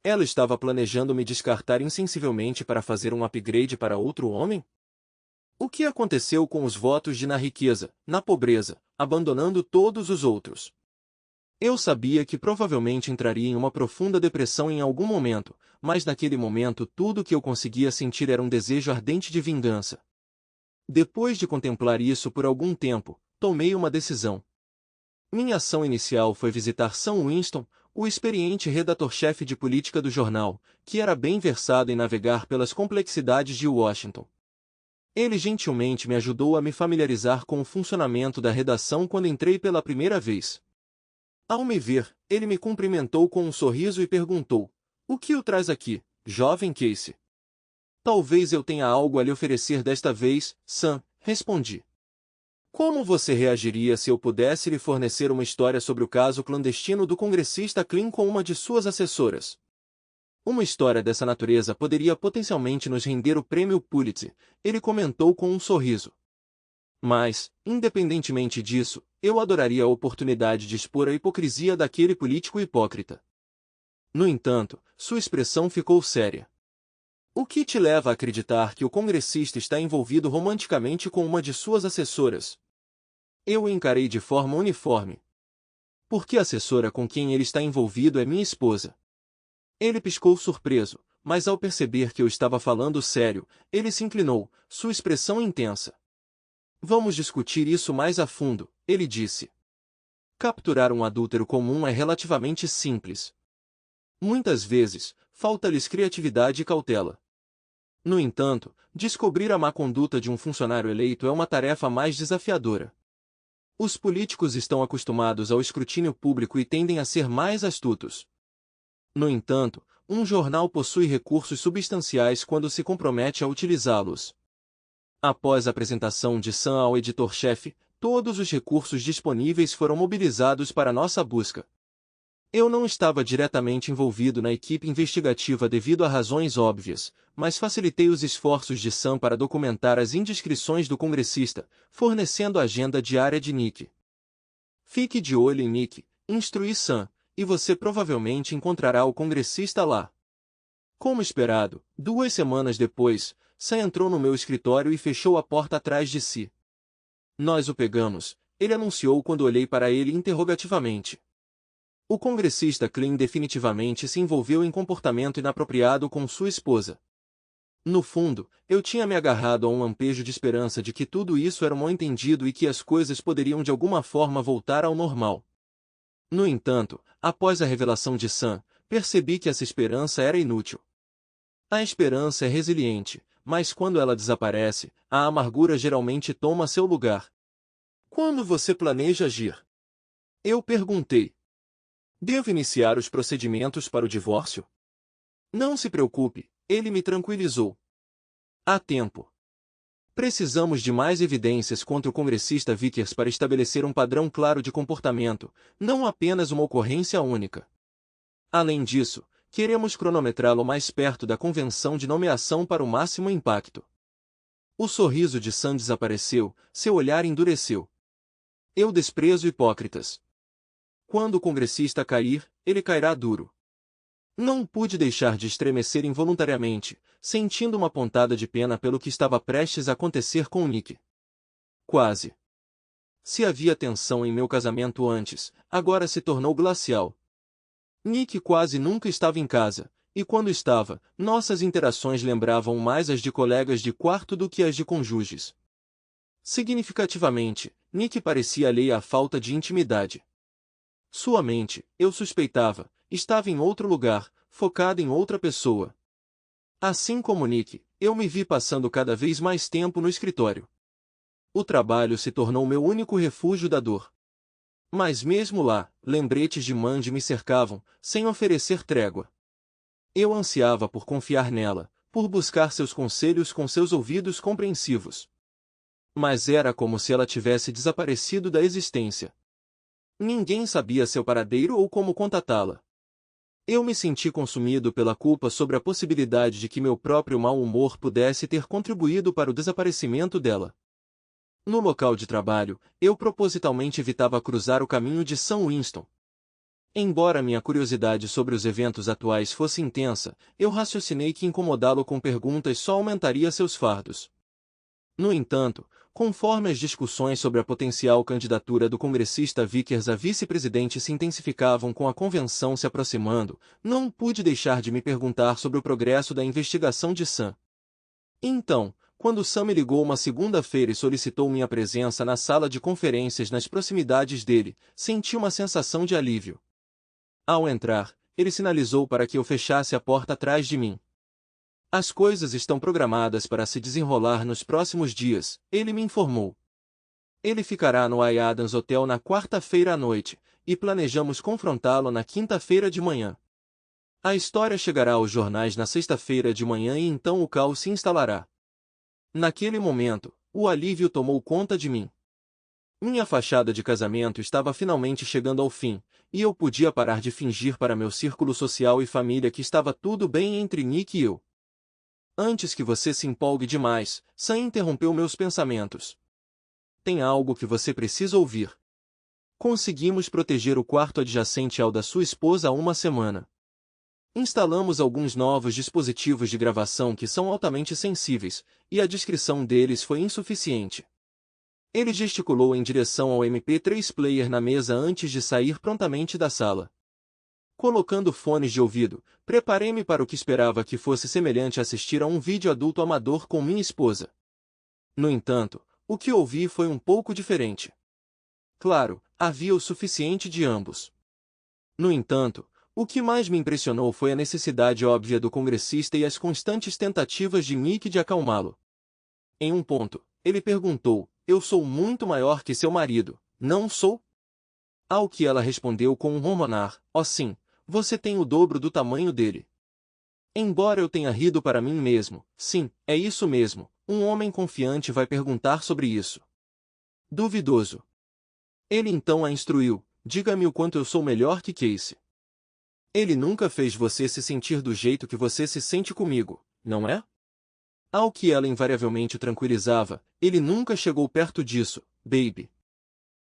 Ela estava planejando me descartar insensivelmente para fazer um upgrade para outro homem? O que aconteceu com os votos de na riqueza, na pobreza, abandonando todos os outros? Eu sabia que provavelmente entraria em uma profunda depressão em algum momento, mas naquele momento tudo o que eu conseguia sentir era um desejo ardente de vingança. Depois de contemplar isso por algum tempo, tomei uma decisão. Minha ação inicial foi visitar Sam Winston, o experiente redator-chefe de política do jornal, que era bem versado em navegar pelas complexidades de Washington. Ele gentilmente me ajudou a me familiarizar com o funcionamento da redação quando entrei pela primeira vez. Ao me ver, ele me cumprimentou com um sorriso e perguntou: "O que o traz aqui, jovem Casey?" "Talvez eu tenha algo a lhe oferecer desta vez, Sam", respondi. "Como você reagiria se eu pudesse lhe fornecer uma história sobre o caso clandestino do congressista Klein com uma de suas assessoras?" "Uma história dessa natureza poderia potencialmente nos render o prêmio Pulitzer", ele comentou com um sorriso. "Mas, independentemente disso, eu adoraria a oportunidade de expor a hipocrisia daquele político hipócrita." No entanto, sua expressão ficou séria. "O que te leva a acreditar que o congressista está envolvido romanticamente com uma de suas assessoras?" Eu o encarei de forma uniforme. "Porque a assessora com quem ele está envolvido é minha esposa." Ele piscou surpreso, mas ao perceber que eu estava falando sério, ele se inclinou, sua expressão intensa. "Vamos discutir isso mais a fundo", ele disse. "Capturar um adúltero comum é relativamente simples. Muitas vezes, falta-lhes criatividade e cautela. No entanto, descobrir a má conduta de um funcionário eleito é uma tarefa mais desafiadora. Os políticos estão acostumados ao escrutínio público e tendem a ser mais astutos. No entanto, um jornal possui recursos substanciais quando se compromete a utilizá-los. Após a apresentação de Sam ao editor-chefe, todos os recursos disponíveis foram mobilizados para nossa busca. Eu não estava diretamente envolvido na equipe investigativa devido a razões óbvias, mas facilitei os esforços de Sam para documentar as indiscrições do congressista, fornecendo a agenda diária de Nick. "Fique de olho em Nick", instruí Sam, "e você provavelmente encontrará o congressista lá." Como esperado, 2 semanas depois, Sam entrou no meu escritório e fechou a porta atrás de si. "Nós o pegamos", ele anunciou quando olhei para ele interrogativamente. O congressista Klein definitivamente se envolveu em comportamento inapropriado com sua esposa. No fundo, eu tinha me agarrado a um lampejo de esperança de que tudo isso era um mal-entendido e que as coisas poderiam de alguma forma voltar ao normal. No entanto, após a revelação de Sam, percebi que essa esperança era inútil. A esperança é resiliente, mas quando ela desaparece, a amargura geralmente toma seu lugar. "Quando você planeja agir?" eu perguntei. "Devo iniciar os procedimentos para o divórcio?" "Não se preocupe", ele me tranquilizou. "Há tempo. Precisamos de mais evidências contra o congressista Vickers para estabelecer um padrão claro de comportamento, não apenas uma ocorrência única. Além disso, queremos cronometrá-lo mais perto da convenção de nomeação para o máximo impacto." O sorriso de Sam desapareceu, seu olhar endureceu. "Eu desprezo hipócritas. Quando o congressista cair, ele cairá duro." Não pude deixar de estremecer involuntariamente, sentindo uma pontada de pena pelo que estava prestes a acontecer com Nick. Quase. Se havia tensão em meu casamento antes, agora se tornou glacial. Nick quase nunca estava em casa, e quando estava, nossas interações lembravam mais as de colegas de quarto do que as de cônjuges. Significativamente, Nick parecia alheio à falta de intimidade. Sua mente, eu suspeitava, estava em outro lugar, focada em outra pessoa. Assim como Nick, eu me vi passando cada vez mais tempo no escritório. O trabalho se tornou meu único refúgio da dor. Mas mesmo lá, lembretes de Mandy me cercavam, sem oferecer trégua. Eu ansiava por confiar nela, por buscar seus conselhos com seus ouvidos compreensivos. Mas era como se ela tivesse desaparecido da existência. Ninguém sabia seu paradeiro ou como contatá-la. Eu me senti consumido pela culpa sobre a possibilidade de que meu próprio mau humor pudesse ter contribuído para o desaparecimento dela. No local de trabalho, eu propositalmente evitava cruzar o caminho de Sam Winston. Embora minha curiosidade sobre os eventos atuais fosse intensa, eu raciocinei que incomodá-lo com perguntas só aumentaria seus fardos. No entanto, conforme as discussões sobre a potencial candidatura do congressista Vickers a vice-presidente se intensificavam com a convenção se aproximando, não pude deixar de me perguntar sobre o progresso da investigação de Sam. Então, quando Sam me ligou uma segunda-feira e solicitou minha presença na sala de conferências nas proximidades dele, senti uma sensação de alívio. Ao entrar, ele sinalizou para que eu fechasse a porta atrás de mim. As coisas estão programadas para se desenrolar nos próximos dias, ele me informou. Ele ficará no Adams Hotel na quarta-feira à noite, e planejamos confrontá-lo na quinta-feira de manhã. A história chegará aos jornais na sexta-feira de manhã e então o caos se instalará. Naquele momento, o alívio tomou conta de mim. Minha fachada de casamento estava finalmente chegando ao fim, e eu podia parar de fingir para meu círculo social e família que estava tudo bem entre Nick e eu. Antes que você se empolgue demais, Sam interrompeu meus pensamentos. Tem algo que você precisa ouvir. Conseguimos proteger o quarto adjacente ao da sua esposa há uma semana. Instalamos alguns novos dispositivos de gravação que são altamente sensíveis, e a descrição deles foi insuficiente. Ele gesticulou em direção ao MP3 player na mesa antes de sair prontamente da sala. Colocando fones de ouvido, preparei-me para o que esperava que fosse semelhante a assistir a um vídeo adulto amador com minha esposa. No entanto, o que ouvi foi um pouco diferente. Claro, havia o suficiente de ambos. No entanto, o que mais me impressionou foi a necessidade óbvia do congressista e as constantes tentativas de Nick de acalmá-lo. Em um ponto, ele perguntou: "Eu sou muito maior que seu marido, não sou?" Ao que ela respondeu com um ronronar: "Oh sim, você tem o dobro do tamanho dele." Embora eu tenha rido para mim mesmo, sim, é isso mesmo, um homem confiante vai perguntar sobre isso. Duvidoso. Ele então a instruiu: "Diga-me o quanto eu sou melhor que Casey. Ele nunca fez você se sentir do jeito que você se sente comigo, não é?" Ao que ela invariavelmente o tranquilizava: "Ele nunca chegou perto disso, baby.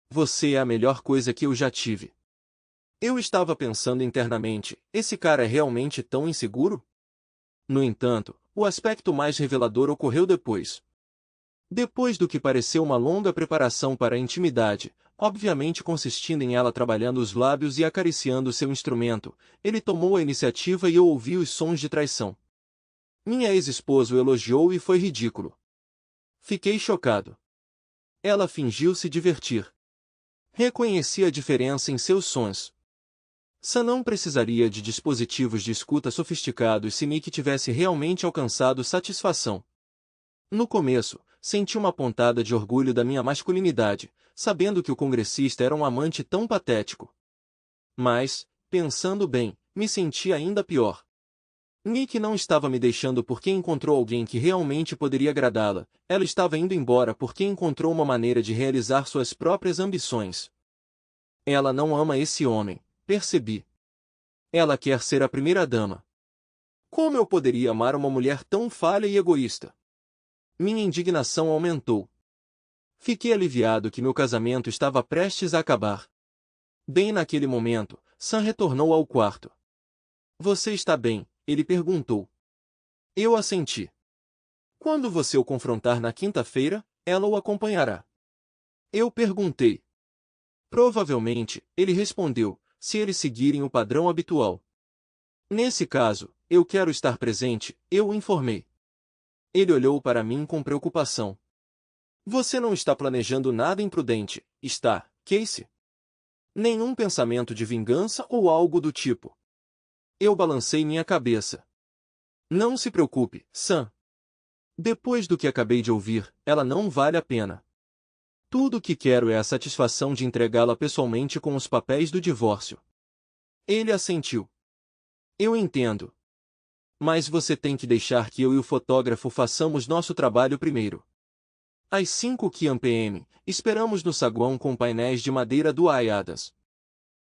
Você é a melhor coisa que eu já tive." Eu estava pensando internamente: esse cara é realmente tão inseguro? No entanto, o aspecto mais revelador ocorreu depois. Depois do que pareceu uma longa preparação para a intimidade, obviamente consistindo em ela trabalhando os lábios e acariciando seu instrumento, ele tomou a iniciativa e eu ouvi os sons de traição. Minha ex-esposa o elogiou e foi ridículo. Fiquei chocado. Ela fingiu se divertir. Reconheci a diferença em seus sons. Sam não precisaria de dispositivos de escuta sofisticados se Nick tivesse realmente alcançado satisfação. No começo, senti uma pontada de orgulho da minha masculinidade, sabendo que o congressista era um amante tão patético. Mas, pensando bem, me senti ainda pior. Nick não estava me deixando porque encontrou alguém que realmente poderia agradá-la, ela estava indo embora porque encontrou uma maneira de realizar suas próprias ambições. Ela não ama esse homem, percebi. Ela quer ser a primeira-dama. Como eu poderia amar uma mulher tão falha e egoísta? Minha indignação aumentou. Fiquei aliviado que meu casamento estava prestes a acabar. Bem naquele momento, Sam retornou ao quarto. "Você está bem?" ele perguntou. Eu assenti. "Quando você o confrontar na quinta-feira, ela o acompanhará." Eu perguntei. "Provavelmente," ele respondeu, "se eles seguirem o padrão habitual." "Nesse caso, eu quero estar presente," eu o informei. Ele olhou para mim com preocupação. "Você não está planejando nada imprudente, está, Casey? Nenhum pensamento de vingança ou algo do tipo?" Eu balancei minha cabeça. Não se preocupe, Sam. Depois do que acabei de ouvir, ela não vale a pena. Tudo o que quero é a satisfação de entregá-la pessoalmente com os papéis do divórcio. Ele assentiu. Eu entendo. Mas você tem que deixar que eu e o fotógrafo façamos nosso trabalho primeiro. Às 5 p.m., esperamos no saguão com painéis de madeira doadas.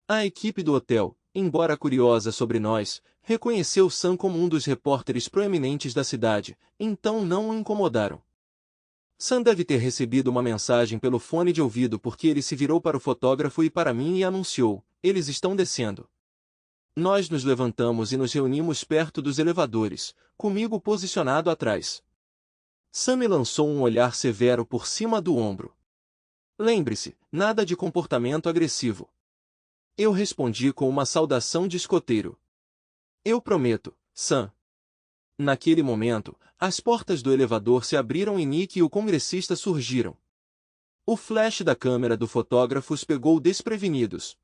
A equipe do hotel, embora curiosa sobre nós, reconheceu Sam como um dos repórteres proeminentes da cidade, então não o incomodaram. Sam deve ter recebido uma mensagem pelo fone de ouvido porque ele se virou para o fotógrafo e para mim e anunciou: eles estão descendo. Nós nos levantamos e nos reunimos perto dos elevadores, comigo posicionado atrás. Sam me lançou um olhar severo por cima do ombro. Lembre-se, nada de comportamento agressivo. Eu respondi com uma saudação de escoteiro. Eu prometo, Sam. Naquele momento, as portas do elevador se abriram e Nick e o congressista surgiram. O flash da câmera do fotógrafo os pegou desprevenidos.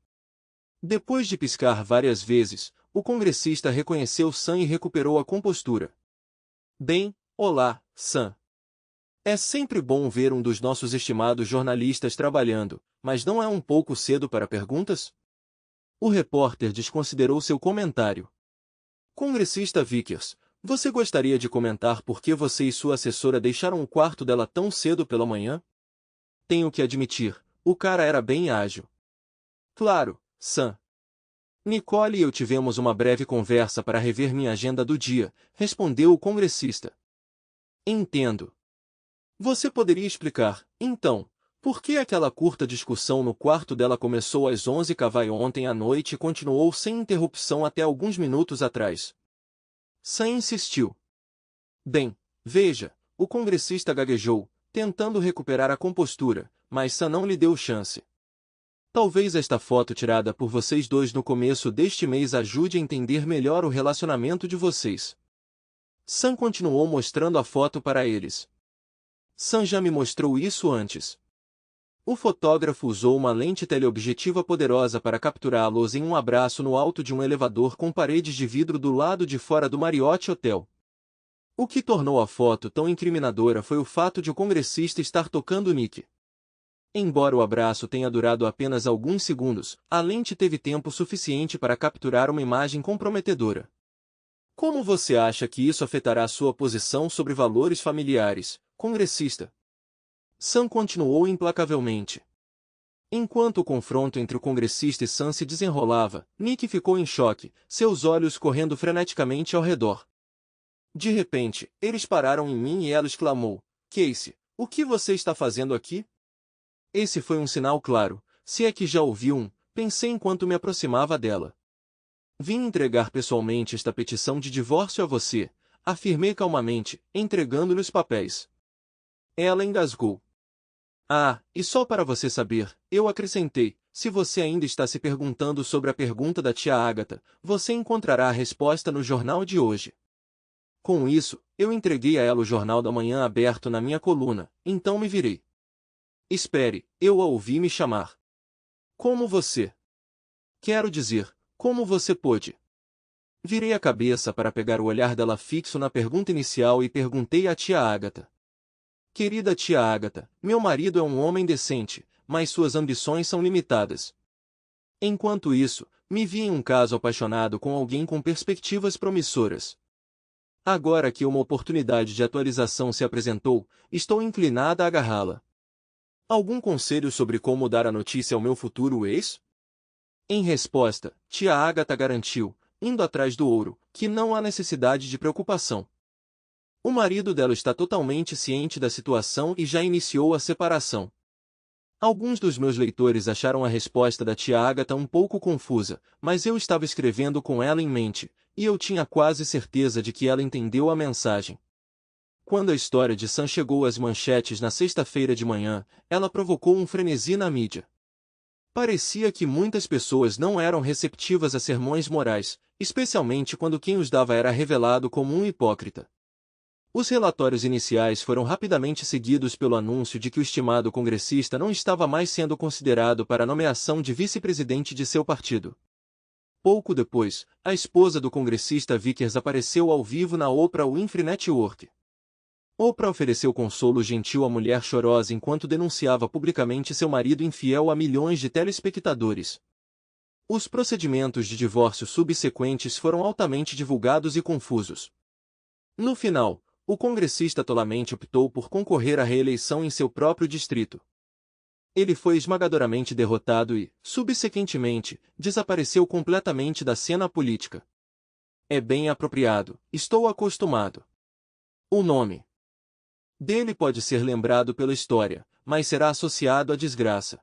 Depois de piscar várias vezes, o congressista reconheceu Sam e recuperou a compostura. Bem, olá, Sam. É sempre bom ver um dos nossos estimados jornalistas trabalhando, mas não é um pouco cedo para perguntas? O repórter desconsiderou seu comentário. Congressista Vickers, você gostaria de comentar por que você e sua assessora deixaram o quarto dela tão cedo pela manhã? Tenho que admitir, o cara era bem ágil. Claro, Sam. Nicole e eu tivemos uma breve conversa para rever minha agenda do dia, respondeu o congressista. Entendo. Você poderia explicar, então, por que aquela curta discussão no quarto dela começou às 11 kV ontem à noite e continuou sem interrupção até alguns minutos atrás? Sam insistiu. Bem, veja, o congressista gaguejou, tentando recuperar a compostura, mas Sam não lhe deu chance. Talvez esta foto tirada por vocês dois no começo deste mês ajude a entender melhor o relacionamento de vocês. Sam continuou mostrando a foto para eles. Sam já me mostrou isso antes. O fotógrafo usou uma lente teleobjetiva poderosa para capturá-los em um abraço no alto de um elevador com paredes de vidro do lado de fora do Marriott Hotel. O que tornou a foto tão incriminadora foi o fato de o congressista estar tocando Nick. Embora o abraço tenha durado apenas alguns segundos, a lente teve tempo suficiente para capturar uma imagem comprometedora. Como você acha que isso afetará sua posição sobre valores familiares, congressista? Sam continuou implacavelmente. Enquanto o confronto entre o congressista e Sam se desenrolava, Nick ficou em choque, seus olhos correndo freneticamente ao redor. De repente, eles pararam em mim e ela exclamou: Casey, o que você está fazendo aqui? Esse foi um sinal claro, se é que já ouvi um, pensei enquanto me aproximava dela. Vim entregar pessoalmente esta petição de divórcio a você, afirmei calmamente, entregando-lhe os papéis. Ela engasgou. Ah, e só para você saber, eu acrescentei, se você ainda está se perguntando sobre a pergunta da tia Agatha, você encontrará a resposta no jornal de hoje. Com isso, eu entreguei a ela o Jornal da Manhã aberto na minha coluna, então me virei. Espere, eu a ouvi me chamar. Como você? Quero dizer, como você pôde? Virei a cabeça para pegar o olhar dela fixo na pergunta inicial e perguntei à tia Agatha. Querida tia Agatha, meu marido é um homem decente, mas suas ambições são limitadas. Enquanto isso, me vi em um caso apaixonado com alguém com perspectivas promissoras. Agora que uma oportunidade de atualização se apresentou, estou inclinada a agarrá-la. Algum conselho sobre como dar a notícia ao meu futuro ex? Em resposta, tia Agatha garantiu, indo atrás do ouro, que não há necessidade de preocupação. O marido dela está totalmente ciente da situação e já iniciou a separação. Alguns dos meus leitores acharam a resposta da tia Agatha um pouco confusa, mas eu estava escrevendo com ela em mente, e eu tinha quase certeza de que ela entendeu a mensagem. Quando a história de Sam chegou às manchetes na sexta-feira de manhã, ela provocou um frenesi na mídia. Parecia que muitas pessoas não eram receptivas a sermões morais, especialmente quando quem os dava era revelado como um hipócrita. Os relatórios iniciais foram rapidamente seguidos pelo anúncio de que o estimado congressista não estava mais sendo considerado para a nomeação de vice-presidente de seu partido. Pouco depois, a esposa do congressista Vickers apareceu ao vivo na Oprah Winfrey Network. Oprah ofereceu consolo gentil à mulher chorosa enquanto denunciava publicamente seu marido infiel a milhões de telespectadores. Os procedimentos de divórcio subsequentes foram altamente divulgados e confusos. No final, o congressista tolamente optou por concorrer à reeleição em seu próprio distrito. Ele foi esmagadoramente derrotado e, subsequentemente, desapareceu completamente da cena política. É bem apropriado, estou acostumado. O nome dele pode ser lembrado pela história, mas será associado à desgraça.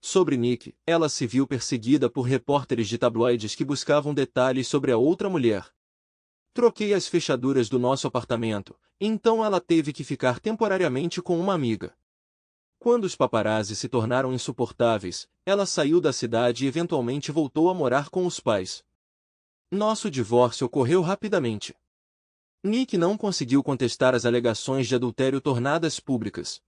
Sobre Nick, ela se viu perseguida por repórteres de tabloides que buscavam detalhes sobre a outra mulher. Troquei as fechaduras do nosso apartamento, então ela teve que ficar temporariamente com uma amiga. Quando os paparazzi se tornaram insuportáveis, ela saiu da cidade e eventualmente voltou a morar com os pais. Nosso divórcio ocorreu rapidamente. Nick não conseguiu contestar as alegações de adultério tornadas públicas.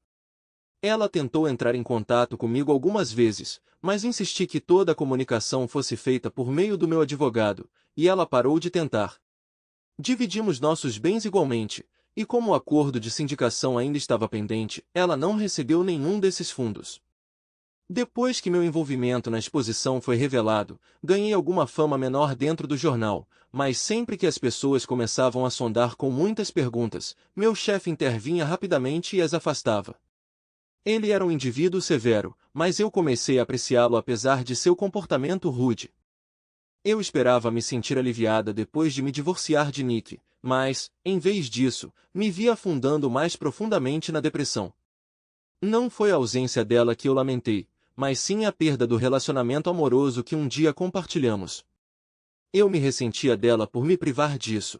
Ela tentou entrar em contato comigo algumas vezes, mas insisti que toda a comunicação fosse feita por meio do meu advogado, e ela parou de tentar. Dividimos nossos bens igualmente, e como o acordo de sindicação ainda estava pendente, ela não recebeu nenhum desses fundos. Depois que meu envolvimento na exposição foi revelado, ganhei alguma fama menor dentro do jornal, mas sempre que as pessoas começavam a sondar com muitas perguntas, meu chefe intervinha rapidamente e as afastava. Ele era um indivíduo severo, mas eu comecei a apreciá-lo apesar de seu comportamento rude. Eu esperava me sentir aliviada depois de me divorciar de Nick, mas, em vez disso, me vi afundando mais profundamente na depressão. Não foi a ausência dela que eu lamentei, mas sim a perda do relacionamento amoroso que um dia compartilhamos. Eu me ressentia dela por me privar disso.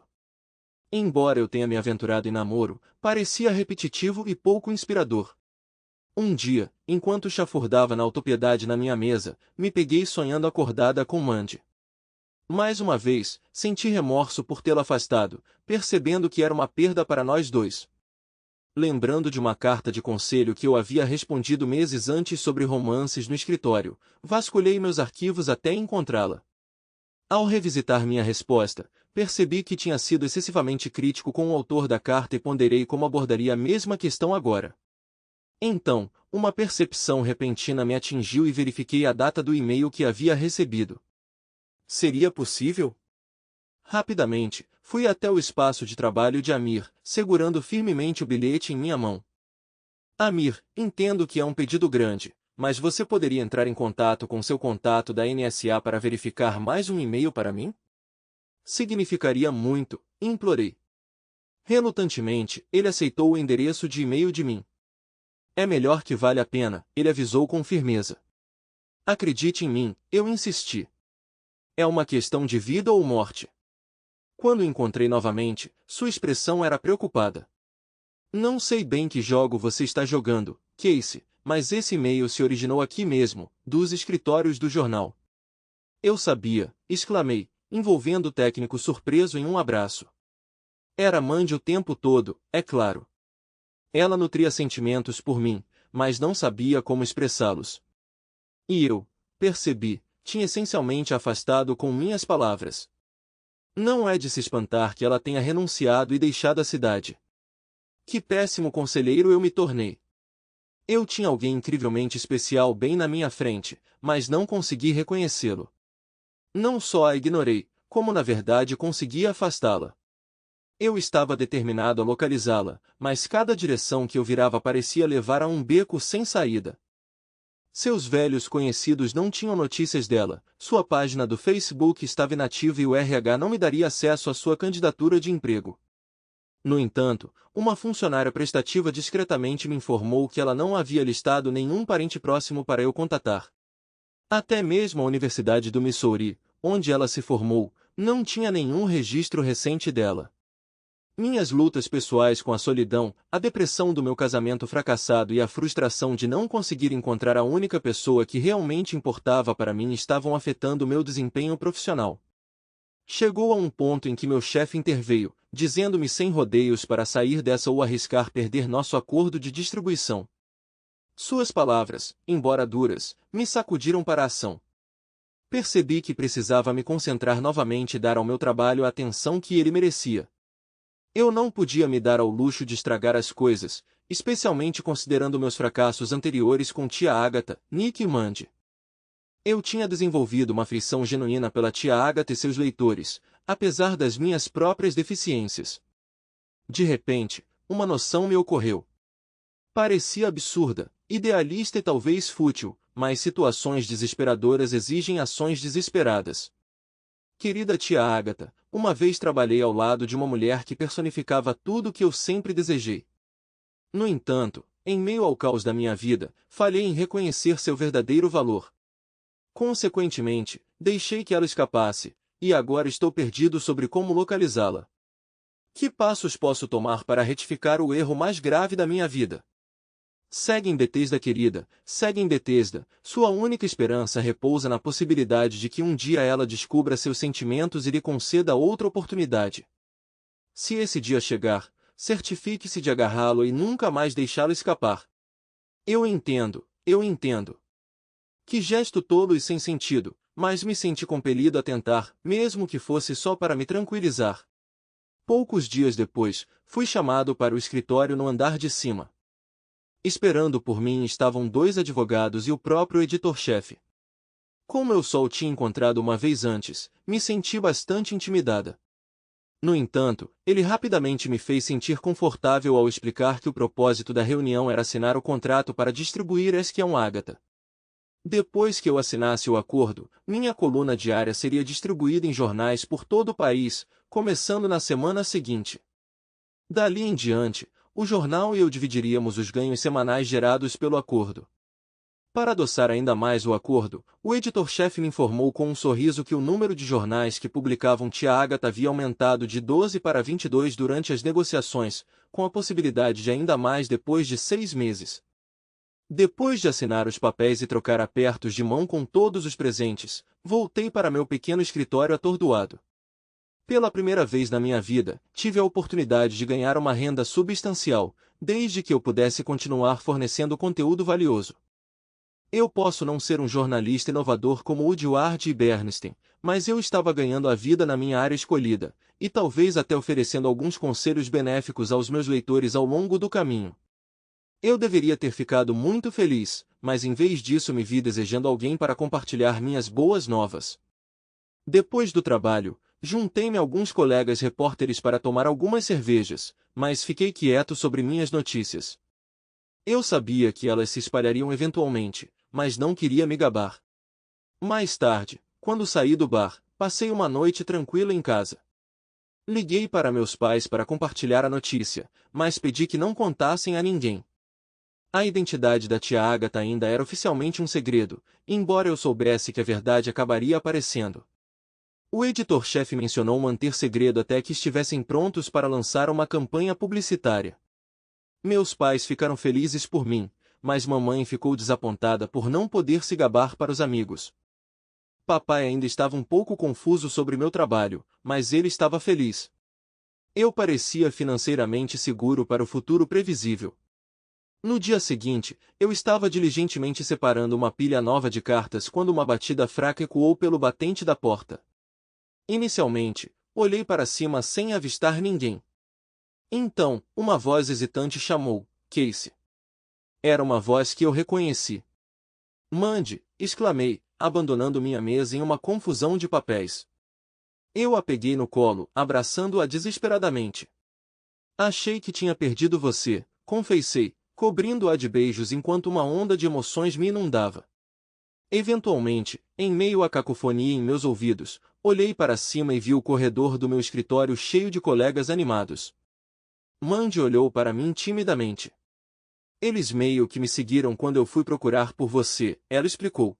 Embora eu tenha me aventurado em namoro, parecia repetitivo e pouco inspirador. Um dia, enquanto chafurdava na autopiedade na minha mesa, me peguei sonhando acordada com Mandy. Mais uma vez, senti remorso por tê-la afastado, percebendo que era uma perda para nós dois. Lembrando de uma carta de conselho que eu havia respondido meses antes sobre romances no escritório, vasculhei meus arquivos até encontrá-la. Ao revisitar minha resposta, percebi que tinha sido excessivamente crítico com o autor da carta e ponderei como abordaria a mesma questão agora. Então, uma percepção repentina me atingiu e verifiquei a data do e-mail que havia recebido. Seria possível? Rapidamente, fui até o espaço de trabalho de Amir, segurando firmemente o bilhete em minha mão. Amir, entendo que é um pedido grande, mas você poderia entrar em contato com seu contato da NSA para verificar mais um e-mail para mim? Significaria muito, implorei. Relutantemente, ele aceitou o endereço de e-mail de mim. É melhor que vale a pena, ele avisou com firmeza. Acredite em mim, eu insisti. É uma questão de vida ou morte. Quando o encontrei novamente, sua expressão era preocupada. Não sei bem que jogo você está jogando, Casey, mas esse e-mail se originou aqui mesmo, dos escritórios do jornal. Eu sabia, exclamei, envolvendo o técnico surpreso em um abraço. Era Mandy o tempo todo, é claro. Ela nutria sentimentos por mim, mas não sabia como expressá-los. E eu, percebi, tinha essencialmente afastado com minhas palavras. Não é de se espantar que ela tenha renunciado e deixado a cidade. Que péssimo conselheiro eu me tornei. Eu tinha alguém incrivelmente especial bem na minha frente, mas não consegui reconhecê-lo. Não só a ignorei, como na verdade consegui afastá-la. Eu estava determinado a localizá-la, mas cada direção que eu virava parecia levar a um beco sem saída. Seus velhos conhecidos não tinham notícias dela, sua página do Facebook estava inativa e o RH não me daria acesso à sua candidatura de emprego. No entanto, uma funcionária prestativa discretamente me informou que ela não havia listado nenhum parente próximo para eu contatar. Até mesmo a Universidade do Missouri, onde ela se formou, não tinha nenhum registro recente dela. Minhas lutas pessoais com a solidão, a depressão do meu casamento fracassado e a frustração de não conseguir encontrar a única pessoa que realmente importava para mim estavam afetando meu desempenho profissional. Chegou a um ponto em que meu chefe interveio, dizendo-me sem rodeios para sair dessa ou arriscar perder nosso acordo de distribuição. Suas palavras, embora duras, me sacudiram para a ação. Percebi que precisava me concentrar novamente e dar ao meu trabalho a atenção que ele merecia. Eu não podia me dar ao luxo de estragar as coisas, especialmente considerando meus fracassos anteriores com tia Agatha, Nick e Mandy. Eu tinha desenvolvido uma afeição genuína pela tia Agatha e seus leitores, apesar das minhas próprias deficiências. De repente, uma noção me ocorreu. Parecia absurda, idealista e talvez fútil, mas situações desesperadoras exigem ações desesperadas. Querida tia Agatha, uma vez trabalhei ao lado de uma mulher que personificava tudo o que eu sempre desejei. No entanto, em meio ao caos da minha vida, falhei em reconhecer seu verdadeiro valor. Consequentemente, deixei que ela escapasse, e agora estou perdido sobre como localizá-la. Que passos posso tomar para retificar o erro mais grave da minha vida? Segue em Bethesda, querida, segue em Bethesda, sua única esperança repousa na possibilidade de que um dia ela descubra seus sentimentos e lhe conceda outra oportunidade. Se esse dia chegar, certifique-se de agarrá-lo e nunca mais deixá-lo escapar. Eu entendo, eu entendo. Que gesto tolo e sem sentido, mas me senti compelido a tentar, mesmo que fosse só para me tranquilizar. Poucos dias depois, fui chamado para o escritório no andar de cima. Esperando por mim estavam 2 advogados e o próprio editor-chefe. Como eu só o tinha encontrado uma vez antes, me senti bastante intimidada. No entanto, ele rapidamente me fez sentir confortável ao explicar que o propósito da reunião era assinar o contrato para distribuir Espião Agatha. Depois que eu assinasse o acordo, minha coluna diária seria distribuída em jornais por todo o país, começando na semana seguinte. Dali em diante, o jornal e eu dividiríamos os ganhos semanais gerados pelo acordo. Para adoçar ainda mais o acordo, o editor-chefe me informou com um sorriso que o número de jornais que publicavam tia Agatha havia aumentado de 12 para 22 durante as negociações, com a possibilidade de ainda mais depois de 6 meses. Depois de assinar os papéis e trocar apertos de mão com todos os presentes, voltei para meu pequeno escritório atordoado. Pela primeira vez na minha vida, tive a oportunidade de ganhar uma renda substancial, desde que eu pudesse continuar fornecendo conteúdo valioso. Eu posso não ser um jornalista inovador como Woodward e Bernstein, mas eu estava ganhando a vida na minha área escolhida, e talvez até oferecendo alguns conselhos benéficos aos meus leitores ao longo do caminho. Eu deveria ter ficado muito feliz, mas em vez disso me vi desejando alguém para compartilhar minhas boas novas. Depois do trabalho, juntei-me a alguns colegas repórteres para tomar algumas cervejas, mas fiquei quieto sobre minhas notícias. Eu sabia que elas se espalhariam eventualmente, mas não queria me gabar. Mais tarde, quando saí do bar, passei uma noite tranquila em casa. Liguei para meus pais para compartilhar a notícia, mas pedi que não contassem a ninguém. A identidade da tia Agatha ainda era oficialmente um segredo, embora eu soubesse que a verdade acabaria aparecendo. O editor-chefe mencionou manter segredo até que estivessem prontos para lançar uma campanha publicitária. Meus pais ficaram felizes por mim, mas mamãe ficou desapontada por não poder se gabar para os amigos. Papai ainda estava um pouco confuso sobre meu trabalho, mas ele estava feliz. Eu parecia financeiramente seguro para o futuro previsível. No dia seguinte, eu estava diligentemente separando uma pilha nova de cartas quando uma batida fraca ecoou pelo batente da porta. Inicialmente, olhei para cima sem avistar ninguém. Então, uma voz hesitante chamou, Casey. Era uma voz que eu reconheci. Mandy, exclamei, abandonando minha mesa em uma confusão de papéis. Eu a peguei no colo, abraçando-a desesperadamente. Achei que tinha perdido você, confessei, cobrindo-a de beijos enquanto uma onda de emoções me inundava. Eventualmente, em meio à cacofonia em meus ouvidos, olhei para cima e vi o corredor do meu escritório cheio de colegas animados. Mandy olhou para mim timidamente. Eles meio que me seguiram quando eu fui procurar por você, ela explicou.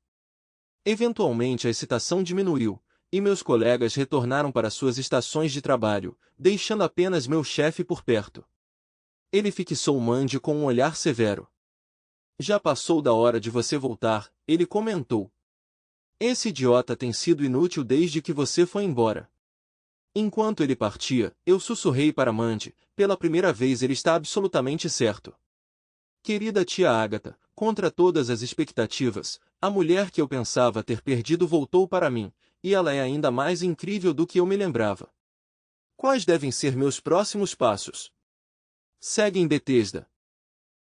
Eventualmente a excitação diminuiu, e meus colegas retornaram para suas estações de trabalho, deixando apenas meu chefe por perto. Ele fixou Mandy com um olhar severo. Já passou da hora de você voltar, ele comentou. Esse idiota tem sido inútil desde que você foi embora. Enquanto ele partia, eu sussurrei para Mandy, pela primeira vez ele está absolutamente certo. Querida tia Agatha, contra todas as expectativas, A mulher que eu pensava ter perdido voltou para mim, e ela é ainda mais incrível do que eu me lembrava. Quais devem ser meus próximos passos? Segue em Betesda.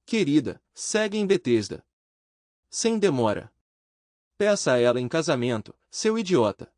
Querida, segue em Betesda. Sem demora. Peça a ela em casamento, seu idiota.